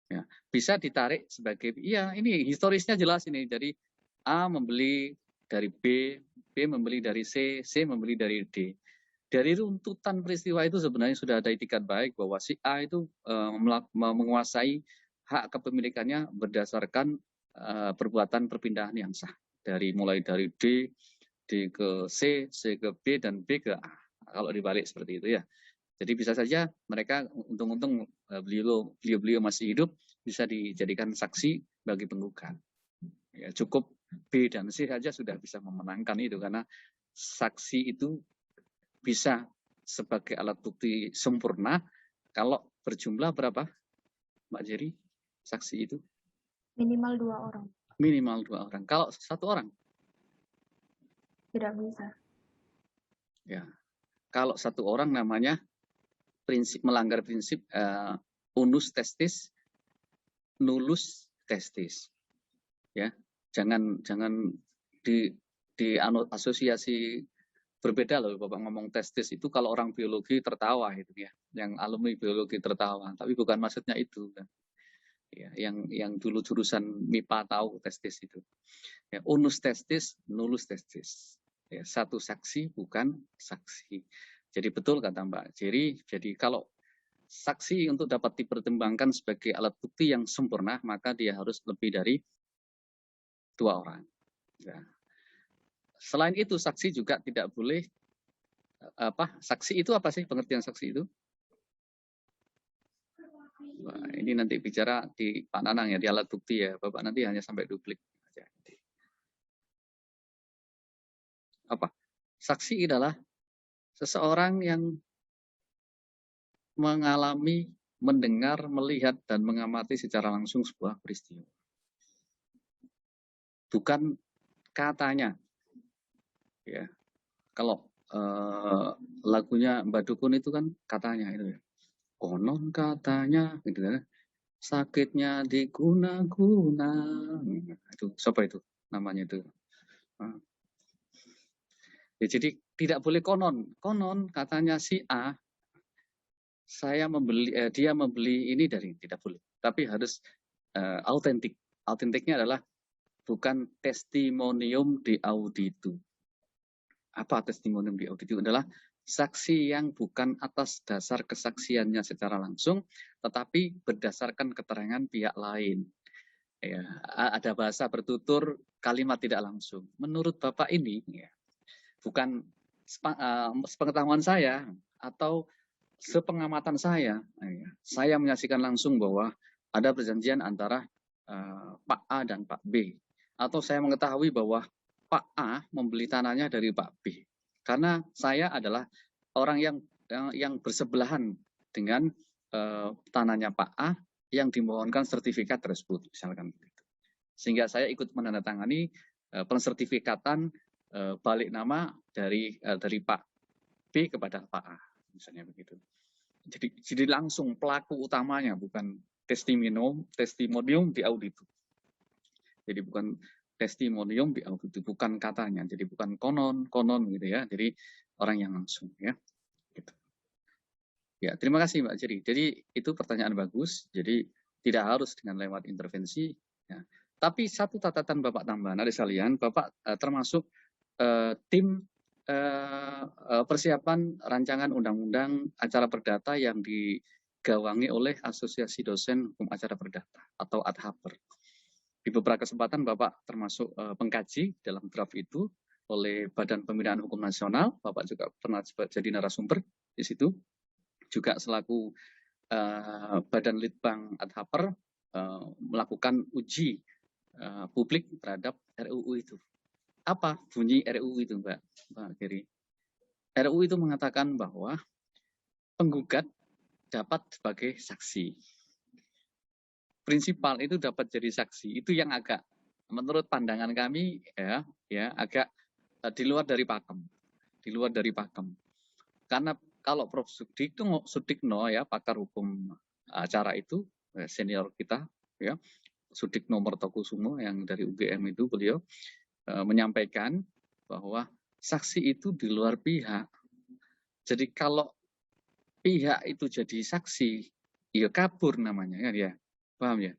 Ya, bisa ditarik sebagai, iya ini historisnya jelas ini, dari A membeli dari B, B membeli dari C, C membeli dari D. Dari runtutan peristiwa itu sebenarnya sudah ada itikat baik bahwa si A itu menguasai hak kepemilikannya berdasarkan perbuatan perpindahan yang sah. Mulai dari D ke C, C ke B, dan B ke A. Kalau dibalik seperti itu ya. Jadi bisa saja mereka untung-untung beliau masih hidup, bisa dijadikan saksi bagi penggugat. Ya, cukup B dan C saja sudah bisa memenangkan itu, karena saksi itu bisa sebagai alat bukti sempurna kalau berjumlah berapa, Mbak Jerry? Saksi itu Minimal 2 orang. minimal 2 orang. Kalau 1 orang, Tidak bisa. ya. Kalau 1 orang namanya melanggar prinsip unus testis, nullus testis. Ya, jangan di asosiasi berbeda loh. Bapak ngomong testis itu kalau orang biologi tertawa itu ya, yang alumni biologi tertawa, tapi bukan maksudnya itu kan. Ya, yang dulu jurusan MIPA tahu testis itu. Ya, unus testis, nullus testis. Ya, 1 saksi bukan saksi. Jadi betul kata Mbak Jerry. Jadi kalau saksi untuk dapat dipertimbangkan sebagai alat bukti yang sempurna, maka dia harus lebih dari 2 orang. Ya. Selain itu, saksi juga tidak boleh saksi itu apa sih, pengertian saksi itu? Wah, ini nanti bicara di Pak Nanang ya, di alat bukti ya. Bapak nanti hanya sampai duplik aja. Apa? Saksi adalah seseorang yang mengalami, mendengar, melihat, dan mengamati secara langsung sebuah peristiwa. Bukan katanya. Ya. Kalau lagunya Mbak Dukun itu kan katanya itu ya. Konon katanya gitu kan. Sakitnya diguna-guna. Itu siapa itu namanya itu? Ya, jadi tidak boleh konon. Konon katanya si A, dia membeli ini dari, tidak boleh. Tapi harus autentik. Autentiknya adalah bukan testimonium di auditu. Apa testimonium di auditu? Adalah saksi yang bukan atas dasar kesaksiannya secara langsung, tetapi berdasarkan keterangan pihak lain. Ya, ada bahasa bertutur, kalimat tidak langsung. Menurut Bapak ini, ya, bukan sepengetahuan saya atau sepengamatan saya, ya, saya menyaksikan langsung bahwa ada perjanjian antara Pak A dan Pak B. Atau saya mengetahui bahwa Pak A membeli tanahnya dari Pak B. Karena saya adalah orang yang bersebelahan dengan tanahnya Pak A yang dimohonkan sertifikat tersebut, misalkan. Sehingga saya ikut menandatangani pensertifikatan balik nama dari Pak B kepada Pak A, misalnya begitu. Jadi langsung pelaku utamanya, bukan testimonium di auditu. Jadi bukan testimonium di auditu, bukan katanya. Jadi bukan konon gitu ya. Jadi orang yang langsung ya. Gitu. Ya, terima kasih Mbak Jerry. Jadi itu pertanyaan bagus. Jadi tidak harus dengan lewat intervensi. Ya. Tapi satu catatan Bapak tambahan, ada sekalian, Bapak termasuk tim persiapan rancangan undang-undang acara perdata yang digawangi oleh Asosiasi Dosen Hukum Acara Perdata atau ADHAPER. Di beberapa kesempatan Bapak termasuk pengkaji dalam draft itu oleh Badan Pembinaan Hukum Nasional. Bapak juga pernah jadi narasumber di situ. Juga selaku Badan Litbang ADHAPER melakukan uji publik terhadap RUU itu. Apa bunyi RUU itu, Mbak Geri? RUU itu mengatakan bahwa penggugat dapat sebagai saksi. Prinsipal itu dapat jadi saksi. Itu yang agak, menurut pandangan kami, ya agak di luar dari pakem. Di luar dari pakem. Karena kalau Prof. Sudikno ya, pakar hukum acara itu, senior kita, ya, Sudikno Mertokusumo yang dari UGM itu, beliau menyampaikan bahwa saksi itu di luar pihak. Jadi kalau pihak itu jadi saksi, ya kabur namanya kan ya, paham ya?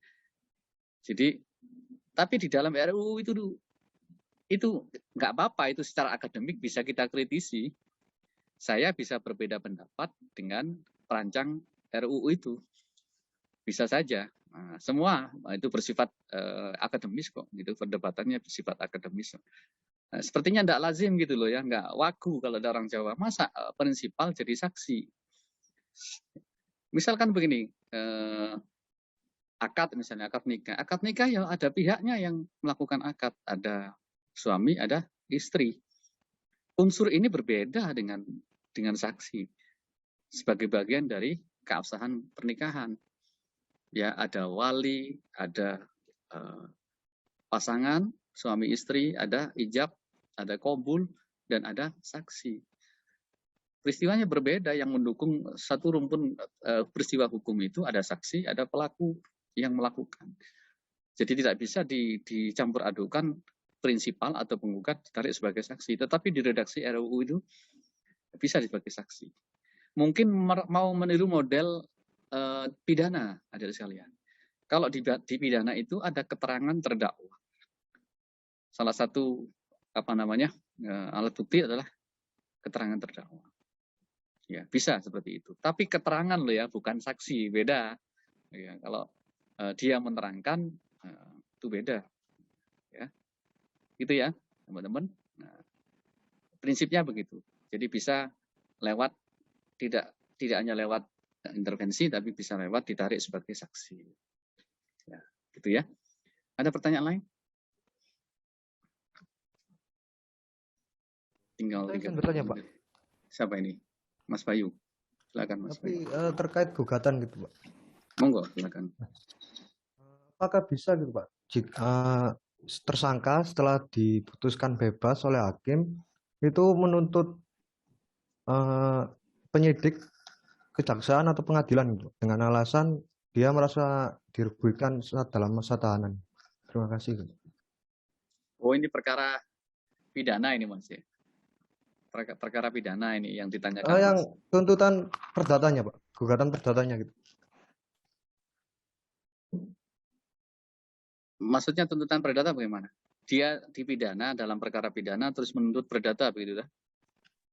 Jadi, tapi di dalam RUU itu nggak apa-apa, itu secara akademik bisa kita kritisi. Saya bisa berbeda pendapat dengan perancang RUU itu, bisa saja. Nah, semua itu bersifat akademis kok, gitu, perdebatannya bersifat akademis. Nah, sepertinya tidak lazim gitu loh ya, nggak wagu kalau ada orang Jawa. Masa prinsipal jadi saksi? Misalkan begini, akad misalnya, akad nikah. Akad nikah ya ada pihaknya yang melakukan akad, ada suami, ada istri. Unsur ini berbeda dengan saksi sebagai bagian dari keabsahan pernikahan. Ya, ada wali, ada pasangan, suami istri, ada ijab, ada qabul, dan ada saksi. Peristiwanya berbeda, yang mendukung satu rumpun peristiwa hukum itu ada saksi, ada pelaku yang melakukan. Jadi tidak bisa dicampur adukan prinsipal atau penggugat ditarik sebagai saksi. Tetapi di redaksi RUU itu bisa sebagai saksi. Mungkin mau meniru model pidana, adik sekalian. Kalau di pidana itu ada keterangan terdakwa. Salah satu alat bukti adalah keterangan terdakwa. Ya, bisa seperti itu. Tapi keterangan loh ya, bukan saksi, beda. Ya, kalau dia menerangkan itu beda. Ya. Gitu ya, teman-teman. Nah, prinsipnya begitu. Jadi bisa lewat tidak hanya lewat intervensi, tapi bisa lewat ditarik sebagai saksi. Ya, gitu ya. Ada pertanyaan lain? Tinggal Saya ingin bertanya, Pak. Siapa ini? Mas Bayu. Silakan Mas Tapi Bayu. terkait gugatan gitu, Pak. Monggo, silakan. Apakah bisa gitu, Pak? Jika tersangka setelah diputuskan bebas oleh hakim itu menuntut penyidik, kejaksaan atau pengadilan gitu, dengan alasan dia merasa dirugikan saat dalam masa tahanan. Terima kasih. Oh, ini perkara pidana ini Mas ya. Perkara pidana ini yang ditanyakan. Yang tuntutan perdatanya, Pak. Gugatan perdatanya gitu. Maksudnya tuntutan perdata bagaimana? Dia dipidana dalam perkara pidana terus menuntut perdata begitu kan?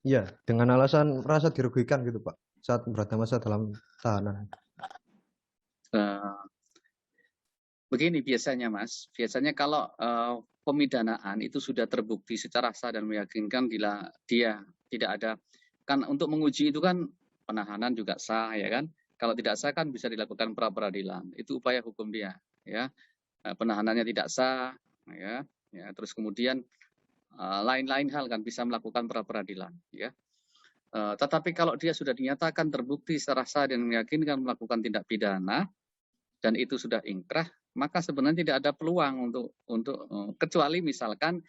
Iya, dengan alasan merasa dirugikan gitu, Pak, saat berada masa dalam tahanan. Begini biasanya Mas, biasanya kalau pemidanaan itu sudah terbukti secara sah dan meyakinkan bila dia tidak ada, kan untuk menguji itu kan penahanan juga sah ya kan, kalau tidak sah kan bisa dilakukan pra peradilan, itu upaya hukum dia ya. Penahanannya tidak sah ya, terus kemudian lain-lain hal kan bisa melakukan pra peradilan ya. Tetapi kalau dia sudah dinyatakan terbukti secara sah dan meyakinkan melakukan tindak pidana dan itu sudah ingkrah, maka sebenarnya tidak ada peluang untuk kecuali misalkan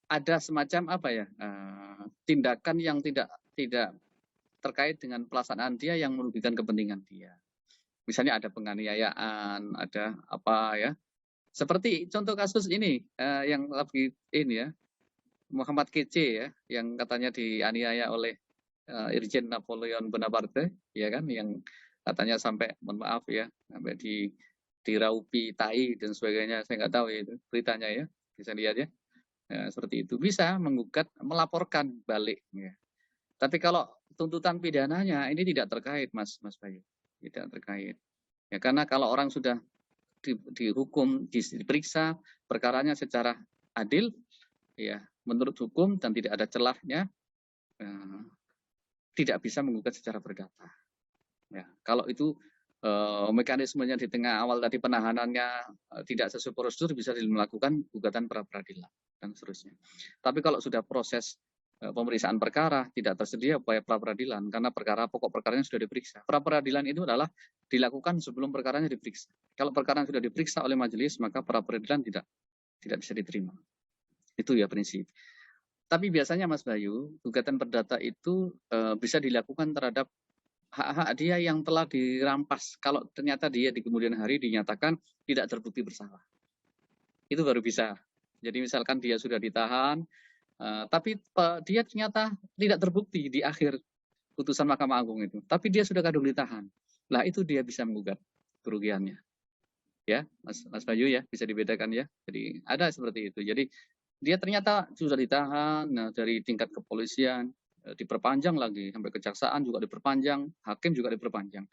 ada semacam tindakan yang tidak terkait dengan pelaksanaan dia yang merugikan kepentingan dia. Misalnya ada penganiayaan, ada apa ya. Seperti contoh kasus ini yang lagi ini ya, Muhammad Kece ya, yang katanya dianiaya oleh Irjen Napoleon Bonaparte, ya kan, yang katanya sampai, mohon maaf ya, sampai diraupi tai dan sebagainya, saya nggak tahu ya itu beritanya ya, bisa lihat ya. Seperti itu bisa menggugat, melaporkan balik. Ya. Tapi kalau tuntutan pidananya ini tidak terkait, Mas Bayu, tidak terkait. Ya karena kalau orang sudah dihukum, diperiksa perkaranya secara adil, ya menurut hukum dan tidak ada celahnya, tidak bisa menggugat secara perdata. Ya, kalau itu mekanismenya di tengah awal tadi penahanannya tidak sesuai prosedur, bisa melakukan gugatan pra peradilan dan seterusnya. Tapi kalau sudah proses pemeriksaan perkara tidak tersedia upaya pra peradilan karena pokok perkaranya sudah diperiksa. Pra peradilan itu adalah dilakukan sebelum perkaranya diperiksa. Kalau perkara sudah diperiksa oleh majelis, maka pra peradilan tidak bisa diterima. Itu ya prinsip. Tapi biasanya Mas Bayu, gugatan perdata itu bisa dilakukan terhadap hak-hak dia yang telah dirampas. Kalau ternyata dia di kemudian hari dinyatakan tidak terbukti bersalah. Itu baru bisa. Jadi misalkan dia sudah ditahan, tapi dia ternyata tidak terbukti di akhir putusan Mahkamah Agung itu. Tapi dia sudah kadung ditahan. Lah itu dia bisa menggugat kerugiannya. Ya, Mas Bayu ya, bisa dibedakan ya. Jadi ada seperti itu. Jadi dia ternyata sudah ditahan, dari tingkat kepolisian, diperpanjang lagi, sampai kejaksaan juga diperpanjang, hakim juga diperpanjang.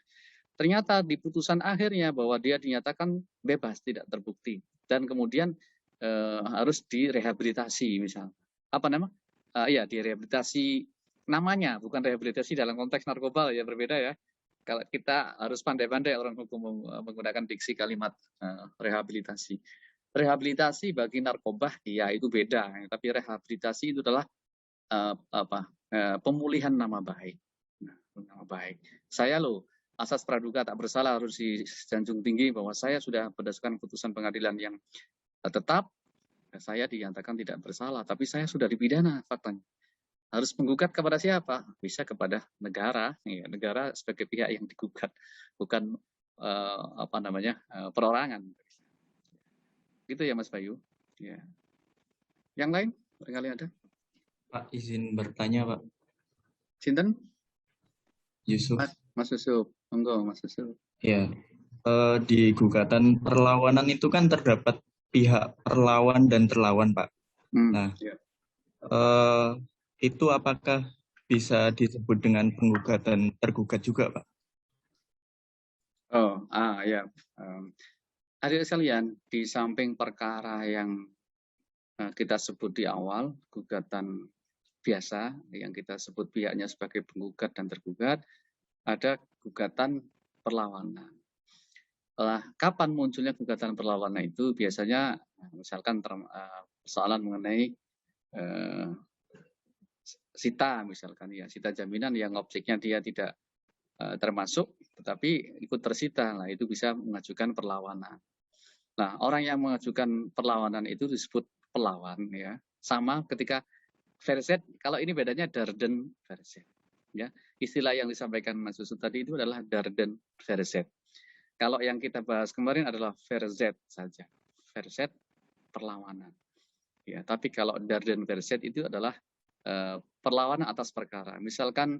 Ternyata di putusan akhirnya bahwa dia dinyatakan bebas, tidak terbukti. Dan kemudian harus direhabilitasi misalnya. Apa nama? Ya, direhabilitasi namanya, bukan rehabilitasi dalam konteks narkoba ya, berbeda ya. Kalau kita harus pandai-pandai orang hukum menggunakan diksi kalimat rehabilitasi. Rehabilitasi bagi narkoba ya itu beda, tapi rehabilitasi itu adalah pemulihan nama baik. Nah, Nama baik. Saya loh, asas praduga tak bersalah harus disanjung tinggi bahwa saya sudah berdasarkan putusan pengadilan yang tetap, saya dinyatakan tidak bersalah, tapi saya sudah dipidana faktanya. Harus menggugat kepada siapa? Bisa kepada negara, ya, negara sebagai pihak yang digugat, bukan perorangan. Gitu ya Mas Bayu. Ya. Yang lain barangkali ada? Pak, izin bertanya Pak. Sinten? Yusuf. Mas Yusuf. Monggo Mas Yusuf. Ya. Di gugatan perlawanan itu kan terdapat pihak perlawan dan terlawan Pak. Nah, ya. itu apakah bisa disebut dengan penggugatan tergugat juga Pak? Ya. Adik sekalian, di samping perkara yang kita sebut di awal, gugatan biasa, yang kita sebut pihaknya sebagai penggugat dan tergugat, ada gugatan perlawanan. Kapan munculnya gugatan perlawanan itu? Biasanya, misalkan persoalan mengenai sita, misalkan ya, sita jaminan yang objeknya dia tidak termasuk, tetapi ikut tersita, nah itu bisa mengajukan perlawanan. Nah, orang yang mengajukan perlawanan itu disebut pelawan, ya. Sama ketika verset, kalau ini bedanya Darden verset, ya. Istilah yang disampaikan Mas Yusuf tadi itu adalah Darden verset. Kalau yang kita bahas kemarin adalah verset saja, verset perlawanan. Ya, tapi kalau Darden verset itu adalah perlawanan atas perkara. Misalkan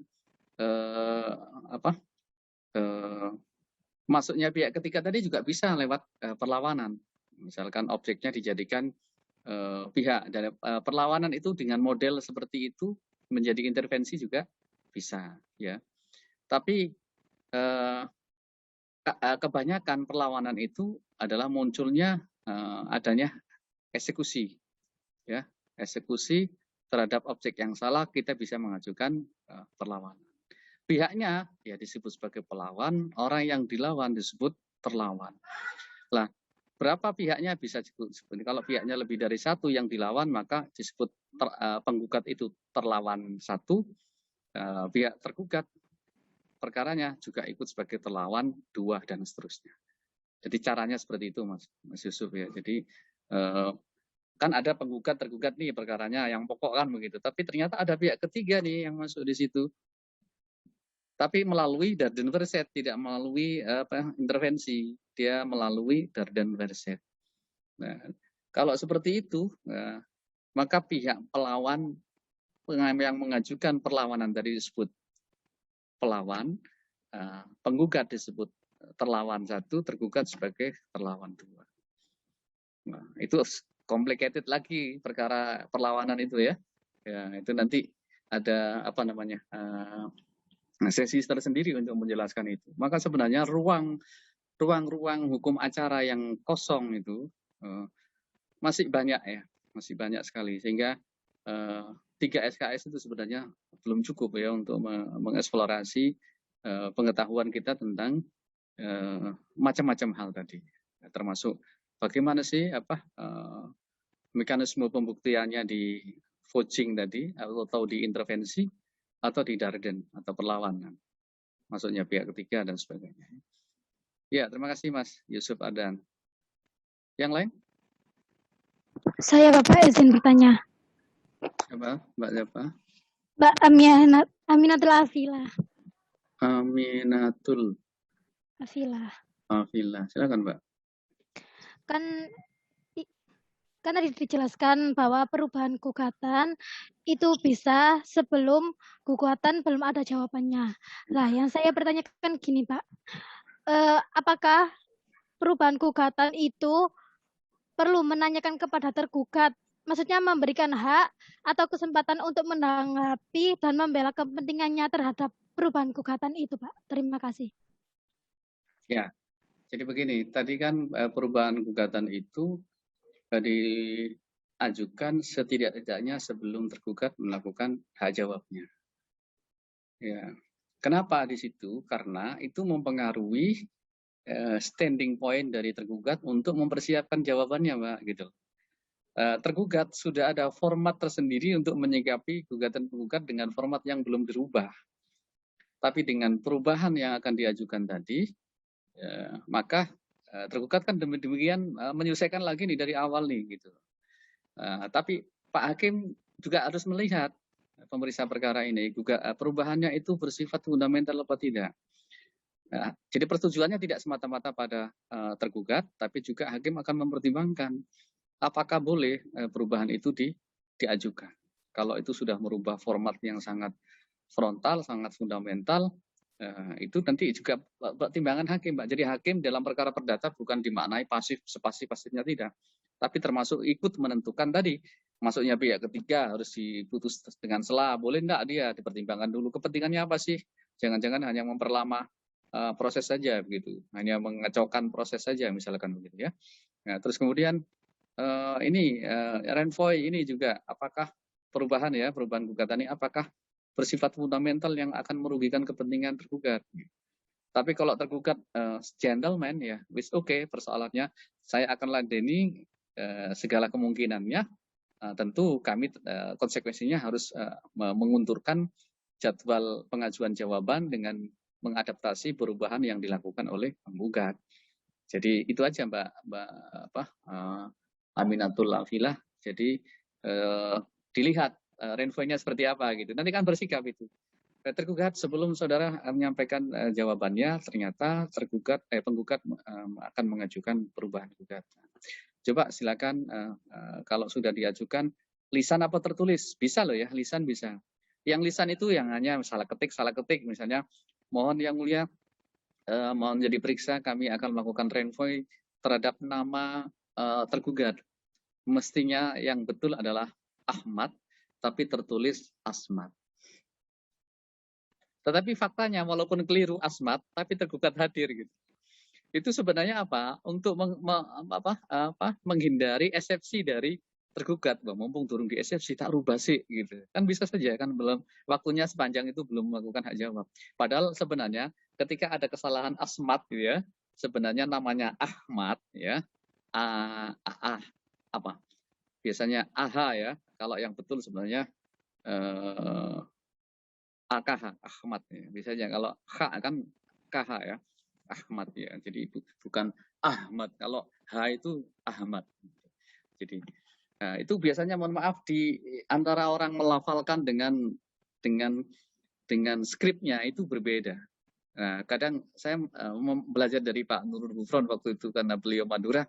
masuknya pihak ketiga tadi juga bisa lewat perlawanan. Misalkan objeknya dijadikan pihak dari perlawanan itu dengan model seperti itu menjadi intervensi juga bisa, ya. Tapi kebanyakan perlawanan itu adalah munculnya adanya eksekusi, ya, eksekusi terhadap objek yang salah, kita bisa mengajukan perlawanan. Pihaknya ya disebut sebagai pelawan, orang yang dilawan disebut terlawan. Nah, berapa pihaknya bisa disebut? Kalau pihaknya lebih dari satu yang dilawan, maka disebut penggugat itu terlawan satu, pihak tergugat perkaranya juga ikut sebagai terlawan dua dan seterusnya. Jadi caranya seperti itu, Mas Yusuf ya. Jadi kan ada penggugat tergugat nih perkaranya yang pokok kan begitu. Tapi ternyata ada pihak ketiga nih yang masuk di situ. Tapi melalui Darden verset, tidak melalui intervensi, dia melalui Darden verset. Nah, kalau seperti itu, maka pihak pelawan yang mengajukan perlawanan tadi disebut pelawan, penggugat disebut terlawan satu, tergugat sebagai terlawan dua. Nah, itu complicated lagi perkara perlawanan itu ya. Ya, itu nanti ada sesi tersendiri untuk menjelaskan itu. Maka sebenarnya ruang hukum acara yang kosong itu masih banyak ya, masih banyak sekali, sehingga 3 SKS itu sebenarnya belum cukup ya untuk mengeksplorasi pengetahuan kita tentang macam-macam hal tadi, termasuk bagaimana sih mekanisme pembuktiannya di vouching tadi atau di intervensi atau di Darden atau perlawanan, maksudnya pihak ketiga dan sebagainya. Ya, terima kasih Mas Yusuf Adan. Yang lain? Saya Bapak izin bertanya. Apa? Mbak siapa? Mbak Aminatul Afila. Aminatul Afila. Silakan Mbak. Kan tadi dijelaskan bahwa perubahan gugatan itu bisa sebelum gugatan belum ada jawabannya. Nah, yang saya pertanyakan gini Pak, apakah perubahan gugatan itu perlu menanyakan kepada tergugat, maksudnya memberikan hak atau kesempatan untuk menanggapi dan membela kepentingannya terhadap perubahan gugatan itu Pak? Terima kasih. Ya, jadi begini, tadi kan perubahan gugatan itu diajukan setidak-tidaknya sebelum tergugat melakukan hak jawabnya. Ya, kenapa di situ? Karena itu mempengaruhi standing point dari tergugat untuk mempersiapkan jawabannya, Mbak, gitu. Tergugat sudah ada format tersendiri untuk menyikapi gugatan penggugat dengan format yang belum dirubah. Tapi dengan perubahan yang akan diajukan tadi, maka tergugat kan demikian menyelesaikan lagi nih dari awal nih gitu. Tapi Pak Hakim juga harus melihat pemeriksa perkara ini juga perubahannya itu bersifat fundamental apa tidak. Jadi persetujuannya tidak semata-mata pada tergugat, tapi juga hakim akan mempertimbangkan apakah boleh perubahan itu diajukan. Kalau itu sudah merubah format yang sangat frontal, sangat fundamental, itu nanti juga pertimbangan hakim, Pak. Jadi hakim dalam perkara perdata bukan dimaknai pasif, sepasif-pasifnya tidak, tapi termasuk ikut menentukan tadi, masuknya pihak ketiga harus diputus dengan sela, boleh enggak dia dipertimbangkan dulu kepentingannya apa sih? Jangan-jangan hanya memperlama proses saja begitu, hanya mengacaukan proses saja misalkan begitu ya. Nah, terus kemudian ini renvoy ini juga apakah perubahan gugatan ini apakah bersifat fundamental yang akan merugikan kepentingan tergugat. Tapi kalau tergugat gentleman ya, wis oke, persoalannya saya akan ladeni segala kemungkinannya. Tentu kami konsekuensinya harus mengunturkan jadwal pengajuan jawaban dengan mengadaptasi perubahan yang dilakukan oleh penggugat. Jadi itu aja Mbak Aminatul Afilah. Jadi dilihat renvoy-nya seperti apa gitu. Nanti kan bersikap itu. Tergugat sebelum saudara menyampaikan jawabannya, ternyata penggugat akan mengajukan perubahan gugatan. Coba silakan kalau sudah diajukan lisan apa tertulis, bisa loh ya, lisan bisa. Yang lisan itu yang hanya salah ketik misalnya, mohon yang mulia, mohon jadi periksa, kami akan melakukan renvoy terhadap nama tergugat. Mestinya yang betul adalah Ahmad, tapi tertulis Asmat. Tetapi faktanya walaupun keliru Asmat, tapi tergugat hadir gitu. Itu sebenarnya apa? Untuk menghindari eksepsi dari tergugat. Mumpung turun di eksepsi tak rubah sih gitu. Kan bisa saja kan belum waktunya sepanjang itu belum melakukan hak jawab. Padahal sebenarnya ketika ada kesalahan Asmat gitu ya, sebenarnya namanya Ahmad ya. Biasanya AH ya. Kalau yang betul sebenarnya AKH, Ahmad ya. Biasanya kalau H kan KH ya, Ahmad ya. Jadi itu bukan Ahmad. Kalau H itu Ahmad. Jadi itu biasanya mohon maaf di antara orang melafalkan dengan skripnya itu berbeda. Nah, kadang saya belajar dari Pak Nurul Gufron waktu itu karena beliau Madura.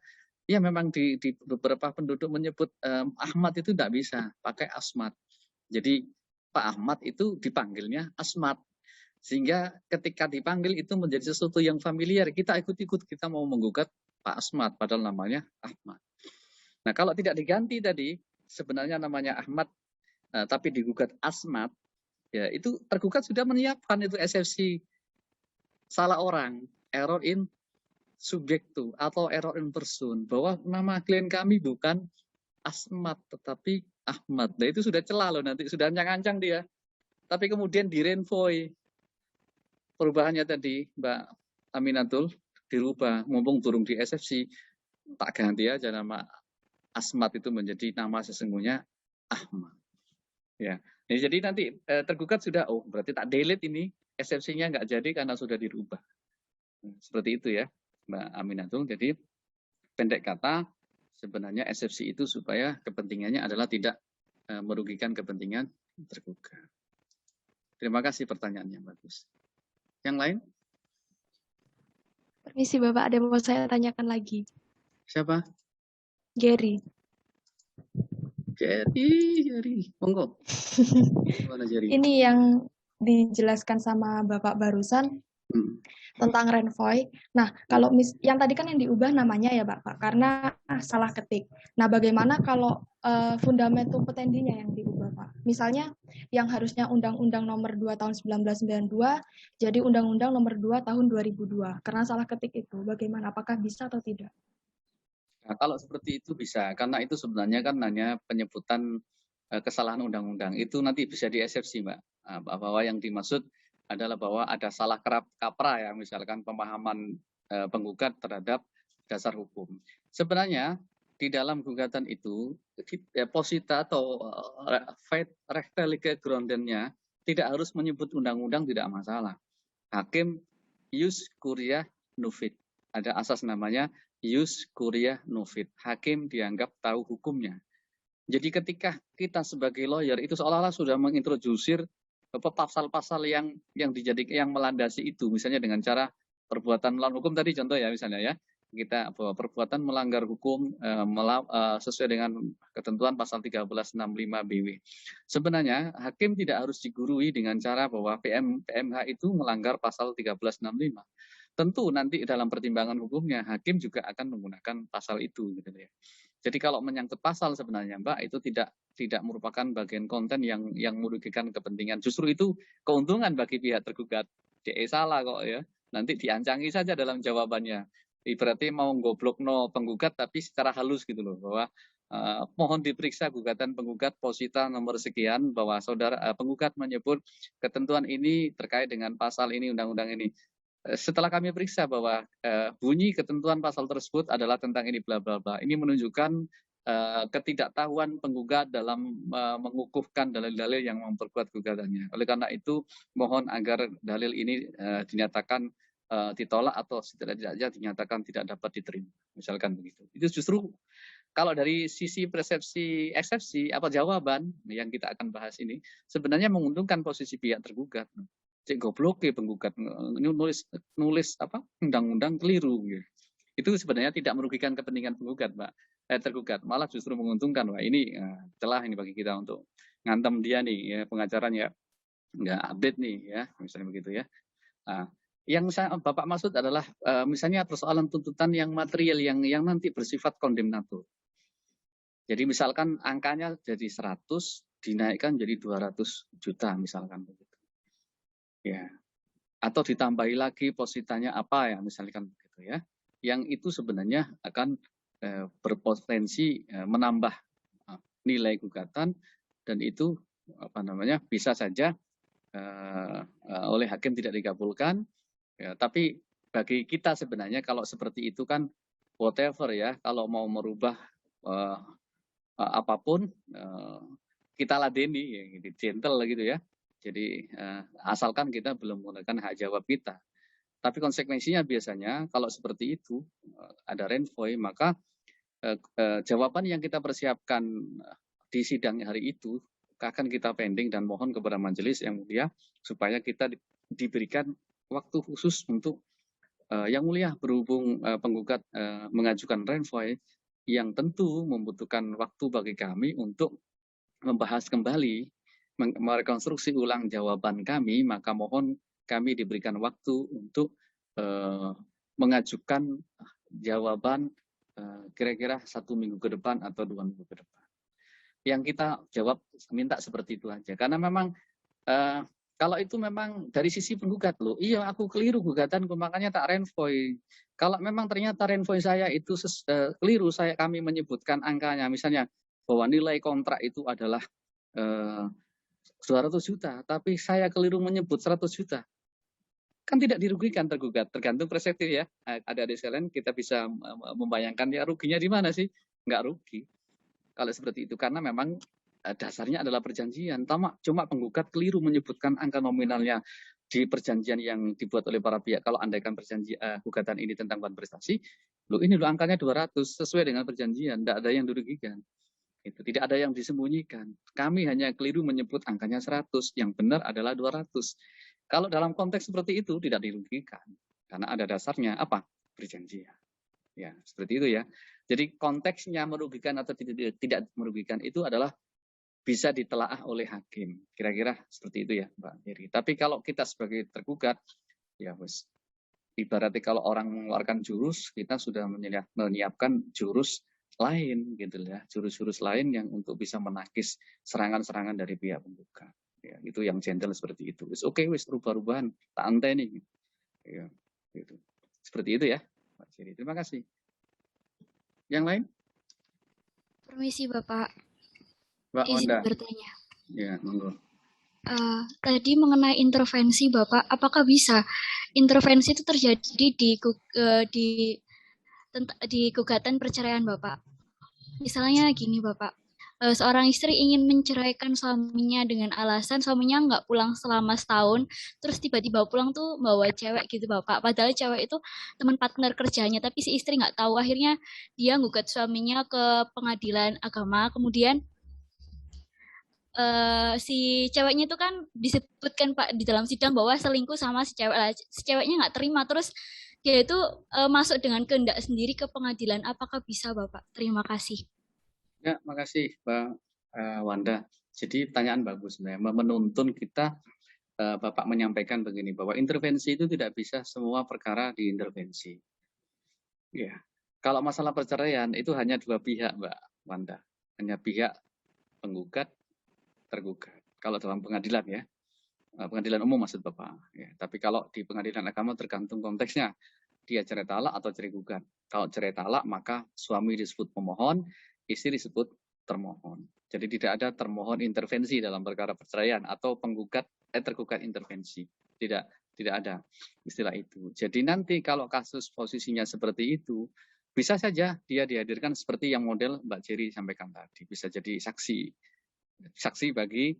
Ya memang di beberapa penduduk menyebut Ahmad itu tidak bisa pakai Asmat. Jadi Pak Ahmad itu dipanggilnya Asmat. Sehingga ketika dipanggil itu menjadi sesuatu yang familiar. Kita ikut-ikut, kita mau menggugat Pak Asmat padahal namanya Ahmad. Nah kalau tidak diganti tadi, sebenarnya namanya Ahmad, tapi digugat Asmat, ya itu tergugat sudah menyiapkan itu eksepsi salah orang, error in subjektu atau error in person, bahwa nama klien kami bukan Asmat tetapi Ahmad. Nah itu sudah celah loh, nanti sudah ancang-ancang dia. Tapi kemudian direnvoy perubahannya tadi Mbak Aminatul dirubah, mumpung turun di eksepsi, tak ganti aja nama Asmat itu menjadi nama sesungguhnya Ahmad. Ya, jadi nanti tergugat sudah, oh berarti tak delete ini, eksepsinya nggak jadi karena sudah dirubah. Seperti itu ya Mbak Aminatul. Jadi pendek kata, sebenarnya eksepsi itu supaya kepentingannya adalah tidak merugikan kepentingan tergugat. Terima kasih pertanyaannya, bagus. Yang lain? Permisi Bapak, ada yang mau saya tanyakan lagi. Siapa? Gary. Jerry. Monggo. Gimana Jerry? Ini yang dijelaskan sama Bapak barusan tentang renvoy. Nah, kalau yang tadi kan yang diubah namanya ya Bapak, karena salah ketik. Nah, bagaimana kalau fundamentum petendinya yang diubah Pak? Misalnya yang harusnya Undang-Undang Nomor 2 Tahun 1992 jadi Undang-Undang Nomor 2 Tahun 2002 karena salah ketik itu. Bagaimana? Apakah bisa atau tidak? Nah, kalau seperti itu bisa, karena itu sebenarnya kan hanya penyebutan kesalahan undang-undang. Itu nanti bisa dieksepsi, Mbak. Bahwa yang dimaksud adalah bahwa ada salah kaprah ya, misalkan pemahaman penggugat terhadap dasar hukum. Sebenarnya di dalam gugatan itu posita atau rechtelijke grondennya tidak harus menyebut undang-undang, tidak masalah. Hakim ius curiae nufit. Ada asas namanya ius curiae nufit. Hakim dianggap tahu hukumnya. Jadi ketika kita sebagai lawyer itu seolah-olah sudah mengintrodusir pasal-pasal yang melandasi itu, misalnya dengan cara perbuatan melawan hukum tadi contoh ya, misalnya ya, kita bahwa perbuatan melanggar hukum sesuai dengan ketentuan pasal 1365 BW. Sebenarnya hakim tidak harus digurui dengan cara bahwa PMH itu melanggar pasal 1365. Tentu nanti dalam pertimbangan hukumnya hakim juga akan menggunakan pasal itu gitu ya. Jadi kalau menyangkut pasal sebenarnya Mbak itu tidak merupakan bagian konten yang merugikan kepentingan. Justru itu keuntungan bagi pihak tergugat. DE salah kok ya. Nanti diancangi saja dalam jawabannya. Berarti mau goblok no penggugat tapi secara halus gitu loh, bahwa mohon diperiksa gugatan penggugat posita nomor sekian bahwa saudara penggugat menyebut ketentuan ini terkait dengan pasal ini, undang-undang ini. Setelah kami periksa bahwa bunyi ketentuan pasal tersebut adalah tentang ini bla bla bla, ini menunjukkan ketidaktahuan penggugat dalam mengukuhkan dalil-dalil yang memperkuat gugatannya. Oleh karena itu mohon agar dalil ini dinyatakan ditolak atau setidaknya dinyatakan tidak dapat diterima, misalkan begitu. Itu justru kalau dari sisi persepsi eksepsi apa jawaban yang kita akan bahas ini sebenarnya menguntungkan posisi pihak tergugat. Cek goblok ya penggugat nulis apa undang-undang keliru ya. Itu sebenarnya tidak merugikan kepentingan penggugat, Mbak. Tergugat malah justru menguntungkan. Wah ini celah ini bagi kita untuk ngantem dia nih ya, pengacaranya nggak update nih ya, misalnya begitu ya. Yang Bapak maksud adalah misalnya persoalan tuntutan yang material yang nanti bersifat kondemnator. Jadi misalkan angkanya jadi 100 dinaikkan jadi 200 juta misalkan begitu. Ya. Atau ditambahi lagi positanya apa ya misalkan begitu ya. Yang itu sebenarnya akan berpotensi menambah nilai gugatan dan itu bisa saja oleh hakim tidak dikabulkan. Ya, tapi bagi kita sebenarnya kalau seperti itu kan whatever ya, kalau mau merubah apapun kita ladeni ya, gitu, gentle gitu ya. Jadi asalkan kita belum menggunakan hak jawab kita. Tapi konsekuensinya biasanya kalau seperti itu ada renvoy maka jawaban yang kita persiapkan di sidang hari itu akan kita pending dan mohon kepada majelis yang mulia supaya kita diberikan waktu khusus untuk yang mulia berhubung penggugat mengajukan renvoy yang tentu membutuhkan waktu bagi kami untuk membahas kembali, merekonstruksi ulang jawaban kami, maka mohon kami diberikan waktu untuk mengajukan jawaban kira-kira 1 minggu ke depan atau 2 minggu ke depan. Yang kita jawab minta seperti itu aja, karena memang kalau itu memang dari sisi penggugat loh, iya aku keliru gugatanku makanya tak renvoy. Kalau memang ternyata renvoy saya itu keliru, kami menyebutkan angkanya, misalnya bahwa nilai kontrak itu adalah 200 juta, tapi saya keliru menyebut 100 juta. Kan tidak dirugikan tergugat, tergantung perspektif ya. Adik-adik sekalian kita bisa membayangkan ya ruginya di mana sih? Nggak rugi. Kalau seperti itu, karena memang dasarnya adalah perjanjian. Cuma penggugat keliru menyebutkan angka nominalnya di perjanjian yang dibuat oleh para pihak. Kalau andaikan gugatan ini tentang bahan prestasi, ini angkanya 200 sesuai dengan perjanjian, tidak ada yang dirugikan. Itu tidak ada yang disembunyikan. Kami hanya keliru menyebut angkanya 100, yang benar adalah 200. Kalau dalam konteks seperti itu tidak dirugikan, karena ada dasarnya apa? Perjanjian. Ya, seperti itu ya. Jadi konteksnya merugikan atau tidak merugikan itu adalah bisa ditelaah oleh hakim. Kira-kira seperti itu ya, Mbak Heri. Tapi kalau kita sebagai tergugat, ya wes. Ibaratnya kalau orang mengeluarkan jurus, kita sudah menyiapkan jurus lain, gitu ya, jurus-jurus lain yang untuk bisa menangkis serangan-serangan dari pihak penggugat. Ya, itu yang gentle seperti itu. Wes oke, wes rubah-rubahan, tak anteni. Ya, gitu. Seperti itu ya, Mbak Heri. Terima kasih. Yang lain? Permisi Bapak. Mbak Izin Wanda. bertanya. Ya, monggo. Tadi mengenai intervensi Bapak, apakah bisa intervensi itu terjadi di gugatan perceraian Bapak? Misalnya gini Bapak, seorang istri ingin menceraikan suaminya dengan alasan suaminya nggak pulang selama setahun, terus tiba-tiba pulang tuh bawa cewek gitu Bapak. Padahal cewek itu teman partner kerjanya, tapi si istri nggak tahu. Akhirnya dia gugat suaminya ke pengadilan agama. Kemudian si ceweknya itu kan disebutkan Pak di dalam sidang bahwa selingkuh sama si cewek lah. Si ceweknya nggak terima, terus dia itu masuk dengan kehendak sendiri ke pengadilan. Apakah bisa Bapak? Terima kasih. Ya, makasih Mbak Wanda. Jadi pertanyaan bagus sebenarnya. Menuntun kita, Bapak menyampaikan begini, bahwa intervensi itu tidak bisa semua perkara diintervensi. Ya, kalau masalah perceraian itu hanya dua pihak Mbak Wanda. Hanya pihak penggugat, tergugat. Kalau dalam pengadilan ya, pengadilan umum maksud Bapak. Ya, tapi kalau di pengadilan agama tergantung konteksnya. Dia cerai talak atau cerai gugat. Kalau cerai talak maka suami disebut pemohon, istri disebut termohon. Jadi tidak ada termohon intervensi dalam perkara perceraian atau tergugat intervensi. Tidak ada istilah itu. Jadi nanti kalau kasus posisinya seperti itu, bisa saja dia dihadirkan seperti yang model Mbak Jerry sampaikan tadi. Bisa jadi saksi bagi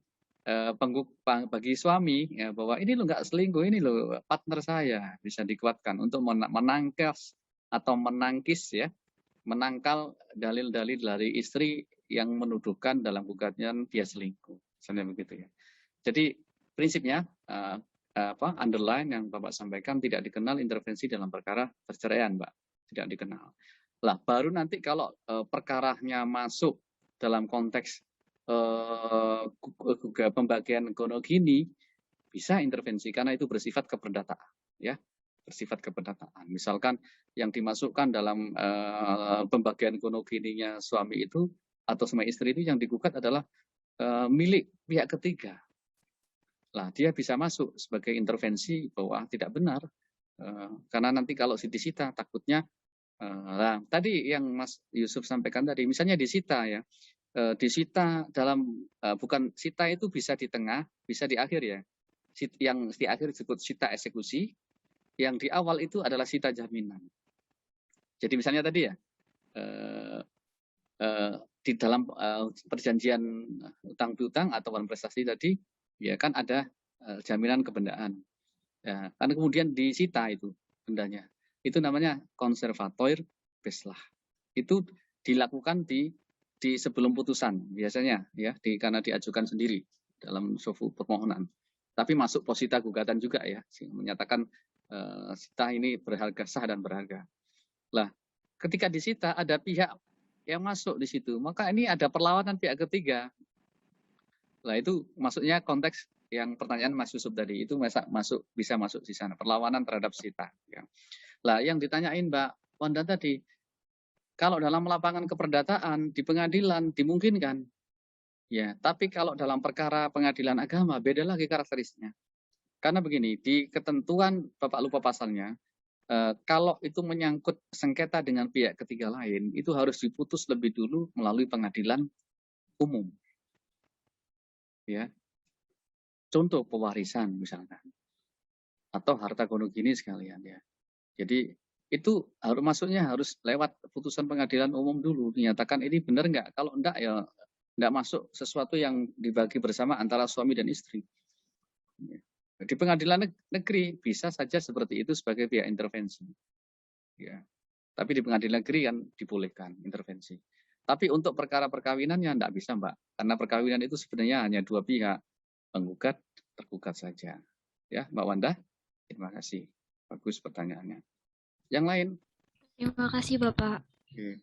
bagi suami ya, bahwa ini lo nggak selingkuh, ini lo partner saya, bisa dikuatkan untuk menangkis atau menangkis ya, menangkal dalil-dalil dari istri yang menuduhkan dalam gugatnya dia selingkuh, misalnya begitu ya. Jadi prinsipnya underline yang Bapak sampaikan, tidak dikenal intervensi dalam perkara perceraian, Mbak, tidak dikenal. Lah baru nanti kalau perkaranya masuk dalam konteks pembagian gonogini, bisa intervensi karena itu bersifat keperdataan, ya, bersifat keperdataan. Misalkan yang dimasukkan dalam pembagian gonogininya suami itu atau sama istri itu yang digugat adalah milik pihak ketiga. Lah dia bisa masuk sebagai intervensi bahwa tidak benar, karena nanti kalau disita takutnya. Nah, tadi yang Mas Yusuf sampaikan tadi, misalnya disita ya. Disita dalam bukan sita itu bisa di tengah, bisa di akhir ya. Yang di akhir disebut sita eksekusi, yang di awal itu adalah sita jaminan. Jadi misalnya tadi ya, di dalam perjanjian utang piutang atau prestasi tadi, ya kan ada jaminan kebendaan. Ya, kan kemudian disita itu bendanya. Itu namanya konservatoire beslah. Itu dilakukan di sebelum putusan biasanya ya, karena diajukan sendiri dalam suatu permohonan. Tapi masuk posita gugatan juga ya, menyatakan sita ini berharga, sah dan berharga. Lah, ketika disita ada pihak yang masuk di situ, maka ini ada perlawanan pihak ketiga. Lah itu maksudnya konteks yang pertanyaan Mas Yusuf tadi itu bisa masuk di sana, perlawanan terhadap sita. Ya. Lah yang ditanyain Mbak Wanda tadi, kalau dalam lapangan keperdataan di pengadilan dimungkinkan, ya. Tapi kalau dalam perkara pengadilan agama beda lagi karakteristiknya. Karena begini, di ketentuan Bapak lupa pasalnya, kalau itu menyangkut sengketa dengan pihak ketiga lain, itu harus diputus lebih dulu melalui pengadilan umum. Ya, contoh pewarisan misalkan, atau harta gonogini sekalian ya. Jadi itu masuknya harus lewat putusan pengadilan umum dulu, dinyatakan ini benar nggak, kalau enggak ya enggak masuk sesuatu yang dibagi bersama antara suami dan istri. Di pengadilan negeri bisa saja seperti itu sebagai pihak intervensi. Ya. Tapi di pengadilan negeri kan dibolehkan intervensi. Tapi untuk perkara perkawinan ya enggak bisa Mbak, karena perkawinan itu sebenarnya hanya dua pihak, penggugat, tergugat saja. Ya Mbak Wanda, terima kasih. Bagus pertanyaannya. Yang lain? Terima kasih Bapak. Oke.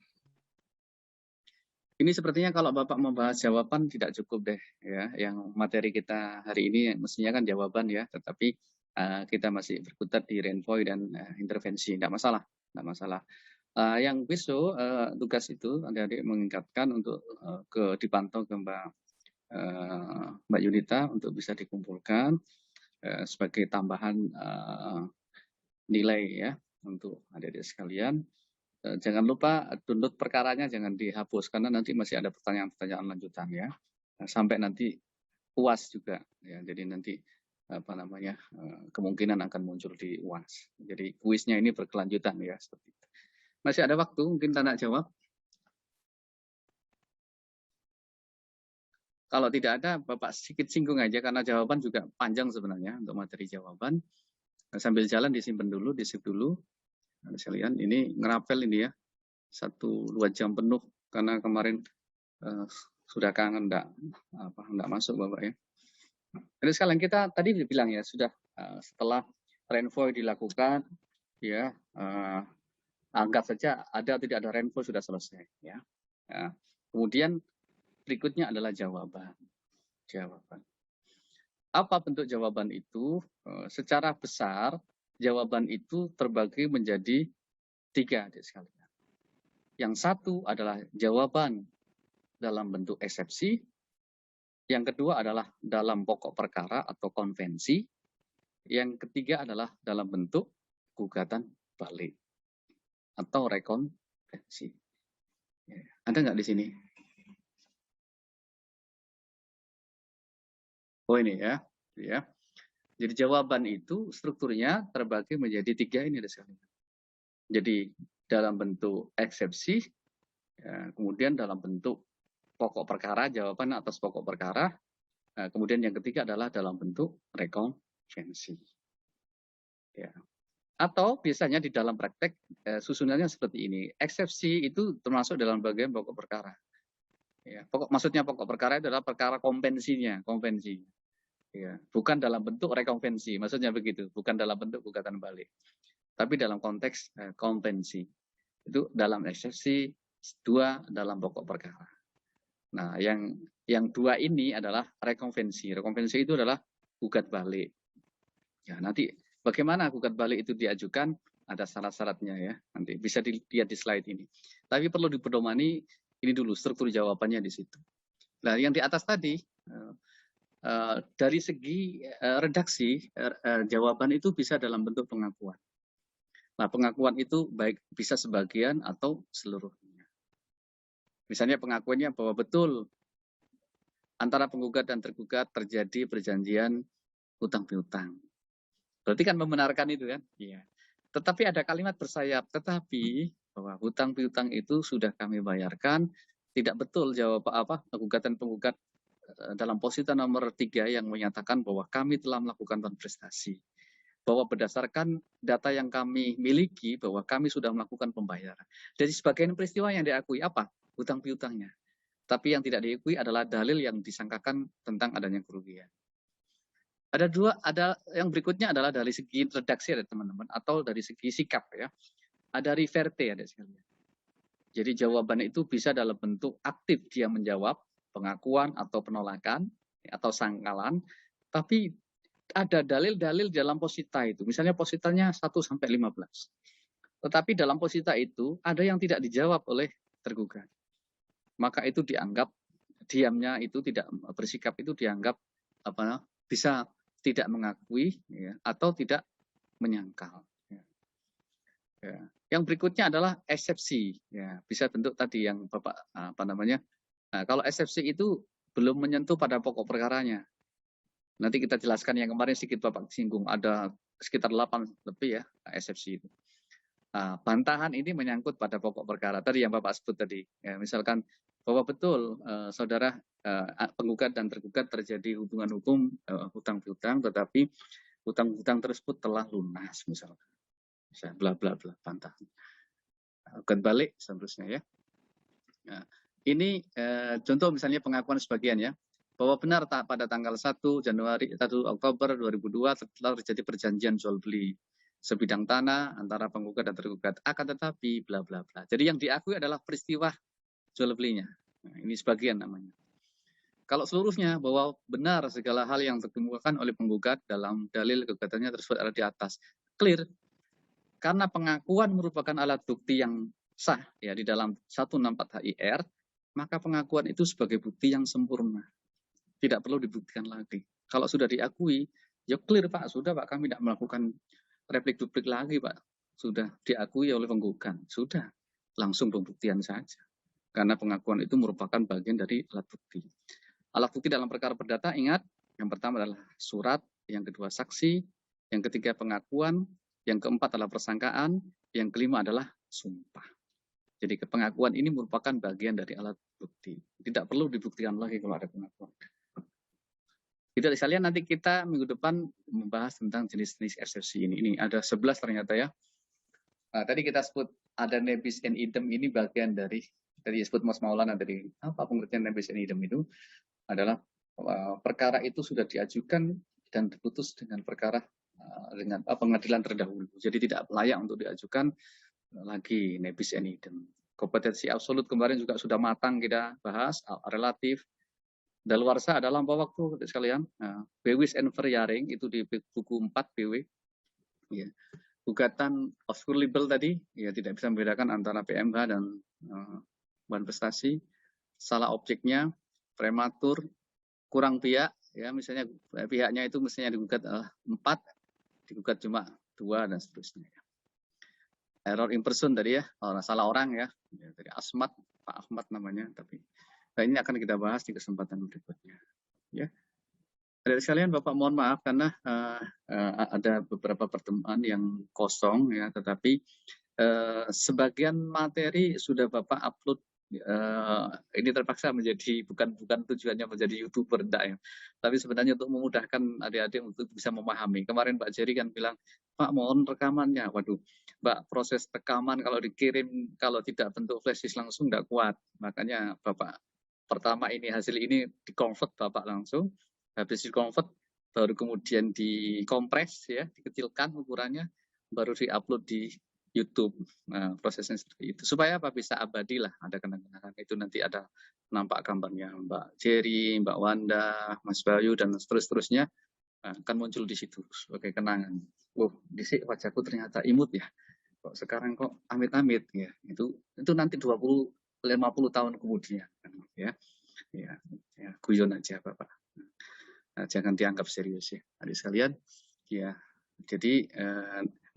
Ini sepertinya kalau Bapak membahas jawaban tidak cukup deh ya. Yang materi kita hari ini mestinya kan jawaban ya, tetapi kita masih berkutat di renvoy dan intervensi, tidak masalah, tidak masalah. Yang besok tugas itu adik-adik mengingatkan untuk dipantau ke Mbak Yunita untuk bisa dikumpulkan sebagai tambahan nilai ya untuk adik-adik sekalian. Jangan lupa download perkaranya, jangan dihapus karena nanti masih ada pertanyaan-pertanyaan lanjutan ya. Sampai nanti UAS juga ya. Jadi nanti kemungkinan akan muncul di UAS. Jadi kuisnya ini berkelanjutan ya seperti itu. Masih ada waktu mungkin tanya jawab. Kalau tidak ada, Bapak sedikit singgung aja karena jawaban juga panjang sebenarnya untuk materi jawaban. Sambil jalan disimpan dulu, disip dulu. Sekalian, ini ngerapel ini ya, 1-2 jam penuh karena kemarin sudah kangen enggak masuk Bapak ya. Jadi sekalian kita tadi dibilang ya sudah setelah rainfall dilakukan ya anggap saja ada tidak ada rainfall sudah selesai ya. Kemudian berikutnya adalah jawaban. Apa bentuk jawaban itu? Secara besar jawaban itu terbagi menjadi 3 adik sekalian. Yang satu adalah jawaban dalam bentuk eksepsi. Yang kedua adalah dalam pokok perkara atau konvensi. Yang ketiga adalah dalam bentuk gugatan balik atau rekonvensi. Ada nggak di sini? Oh ini ya. Jadi jawaban itu strukturnya terbagi menjadi 3 ini. Jadi dalam bentuk eksepsi, ya, kemudian dalam bentuk pokok perkara, jawaban atas pokok perkara, kemudian yang ketiga adalah dalam bentuk rekonvensi. Ya. Atau biasanya di dalam praktek susunannya seperti ini. Eksepsi itu termasuk dalam bagian pokok perkara. Ya, maksudnya pokok perkara itu adalah perkara konvensi. Ya, bukan dalam bentuk rekonvensi, maksudnya begitu, bukan dalam bentuk gugatan balik, tapi dalam konteks konvensi. Itu dalam eksepsi, 2 dalam pokok perkara. Nah, yang 2 ini adalah rekonvensi. Rekonvensi itu adalah gugat balik. Ya, nanti bagaimana gugat balik itu diajukan, ada syarat-syaratnya ya. Nanti bisa dilihat di slide ini. Tapi perlu dipedomani ini dulu struktur jawabannya di situ. Nah, yang di atas tadi dari segi redaksi jawaban itu bisa dalam bentuk pengakuan. Nah, pengakuan itu baik bisa sebagian atau seluruhnya. Misalnya pengakuannya bahwa betul antara penggugat dan tergugat terjadi perjanjian hutang piutang. Berarti kan membenarkan itu kan? Iya. Tetapi ada kalimat bersayap, tetapi bahwa hutang piutang itu sudah kami bayarkan, tidak betul jawab gugatan penggugat dalam posisi nomor 3 yang menyatakan bahwa kami telah melakukan prestasi. Bahwa berdasarkan data yang kami miliki, bahwa kami sudah melakukan pembayaran. Dari sebagian peristiwa yang diakui apa? Hutang piutangnya. Tapi yang tidak diakui adalah dalil yang disangkakan tentang adanya kerugian. Ada yang berikutnya adalah dari segi redaksi ada teman-teman, atau dari segi sikap ya. Ada reverte ada sekalian. Jadi jawaban itu bisa dalam bentuk aktif dia menjawab, pengakuan atau penolakan atau sangkalan, tapi ada dalil-dalil dalam posita itu. Misalnya positanya 1-15. Tetapi dalam posita itu ada yang tidak dijawab oleh tergugat. Maka itu dianggap diamnya itu tidak bersikap itu dianggap bisa tidak mengakui ya, atau tidak menyangkal. Ya. Yang berikutnya adalah eksepsi. Ya, bisa bentuk tadi yang Bapak Nah, kalau eksepsi itu belum menyentuh pada pokok perkaranya. Nanti kita jelaskan yang kemarin sedikit Bapak singgung, ada sekitar 8 lebih ya eksepsi itu. Bantahan ini menyangkut pada pokok perkara tadi yang Bapak sebut tadi. Ya, misalkan bahwa betul saudara penggugat dan tergugat terjadi hubungan hukum hutang piutang, tetapi hutang-hutang tersebut telah lunas misalkan. Bla bla bla bantahan. Gugat balik seterusnya ya. Nah, ini contoh misalnya pengakuan sebagian ya, bahwa benar pada tanggal 1 Oktober 2002 telah terjadi perjanjian jual beli sebidang tanah antara penggugat dan tergugat. Akan tetapi bla bla bla. Jadi yang diakui adalah peristiwa jual belinya. Nah, ini sebagian namanya. Kalau seluruhnya bahwa benar segala hal yang dikemukakan oleh penggugat dalam dalil gugatannya tersebut ada di atas. Clear. Karena pengakuan merupakan alat bukti yang sah ya di dalam 164 HIR, maka pengakuan itu sebagai bukti yang sempurna. Tidak perlu dibuktikan lagi. Kalau sudah diakui, ya clear Pak, sudah Pak, kami tidak melakukan replik-duplik lagi Pak. Sudah diakui oleh penggugat, sudah. Langsung pembuktian saja. Karena pengakuan itu merupakan bagian dari alat bukti. Alat bukti dalam perkara perdata, ingat, yang pertama adalah surat, yang kedua saksi, yang ketiga pengakuan, yang keempat adalah persangkaan, yang kelima adalah sumpah. Jadi pengakuan ini merupakan bagian dari alat bukti. Tidak perlu dibuktikan lagi kalau ada pengakuan. Tidak sekalian, nanti kita minggu depan membahas tentang jenis-jenis eksepsi ini. Ini ada 11 ternyata ya. Tadi kita sebut ada nebis and idem, ini bagian dari disebut Mas Maulana dari apa pengertian nebis and idem itu adalah perkara itu sudah diajukan dan diputus dengan perkara dengan pengadilan terdahulu. Jadi tidak layak untuk diajukan lagi nebis and idem. Kompetensi absolut kemarin juga sudah matang kita bahas, relatif. Daluarsa ada lampau waktu sekalian. Bewis and Verjaring itu di buku 4 BW. Ya. Gugatan obscurable tadi ya tidak bisa membedakan antara PMH dan bahan prestasi. Salah objeknya, prematur, kurang pihak ya, misalnya pihaknya itu mestinya digugat 4, digugat cuma 2 dan seterusnya. Error in person tadi ya, salah orang ya, dari Asmat, Pak Ahmad namanya, tapi ini akan kita bahas di kesempatan berikutnya. Ya, adik sekalian, Bapak mohon maaf karena ada beberapa pertemuan yang kosong ya, tetapi sebagian materi sudah Bapak upload. Ini terpaksa menjadi bukan tujuannya menjadi YouTuber enggak ya, tapi sebenarnya untuk memudahkan adik-adik untuk bisa memahami. Kemarin Pak Jerry kan bilang, Pak mohon rekamannya. Waduh, Mbak, proses rekaman kalau dikirim kalau tidak bentuk flash disk langsung enggak kuat. Makanya Bapak pertama ini hasil ini di-convert Bapak langsung, habis di-convert baru kemudian dikompres ya, dikecilkan ukurannya, baru di-upload di YouTube. Nah, prosesnya seperti itu. Supaya apa bisa abadi lah, ada kenang-kenangan. Itu nanti ada nampak gambarnya Mbak Jerry, Mbak Wanda, Mas Bayu dan seterusnya akan muncul di situ sebagai kenangan. Disik wajahku ternyata imut ya. Kok sekarang kok amit-amit ya. Itu nanti 20-50 tahun kemudian ya. Ya, guyon aja Bapak. Jangan dianggap serius ya, adik sekalian. Ya, jadi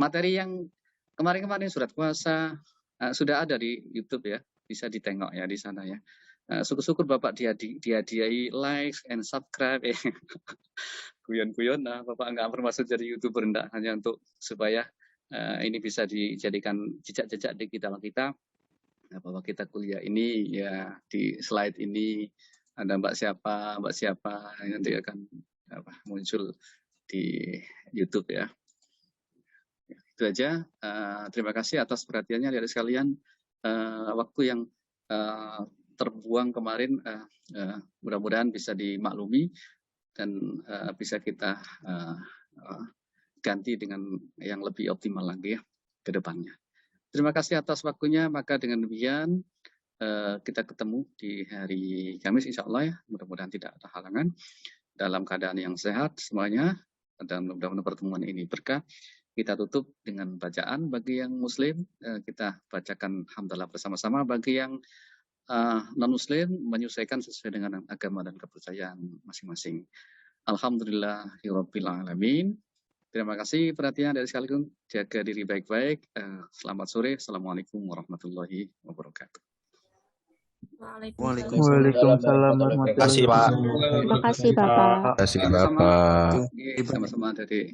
materi yang kemarin surat kuasa sudah ada di YouTube ya, bisa ditengok ya di sana ya. Syukur-syukur Bapak dihadiahi likes and subscribe. Guyon-guyon, Bapak nggak bermaksud jadi YouTuber, enggak, hanya untuk supaya ini bisa dijadikan jejak-jejak digital kita. Bahwa kita kuliah ini ya di slide ini ada Mbak siapa nanti akan muncul di YouTube ya. Itu aja. Terima kasih atas perhatiannya adik sekalian. Waktu yang terbuang kemarin mudah-mudahan bisa dimaklumi dan bisa kita ganti dengan yang lebih optimal lagi ya ke depannya. Terima kasih atas waktunya. Maka dengan demikian kita ketemu di hari Kamis insya Allah ya. Mudah-mudahan tidak ada halangan. Dalam keadaan yang sehat semuanya. Dan mudah-mudahan pertemuan ini berkah. Kita tutup dengan bacaan bagi yang Muslim. Kita bacakan hamdalah bersama-sama. Bagi yang non-Muslim menyesuaikan sesuai dengan agama dan kepercayaan masing-masing. Alhamdulillahirabbil alamin. Terima kasih perhatian dari sekalian. Jaga diri baik-baik. Selamat sore. Assalamualaikum warahmatullahi wabarakatuh. Waalaikumsalam warahmatullahi wabarakatuh. Terima kasih Bapak. Terima kasih Bapak. Sama-sama. Sama-sama Adik.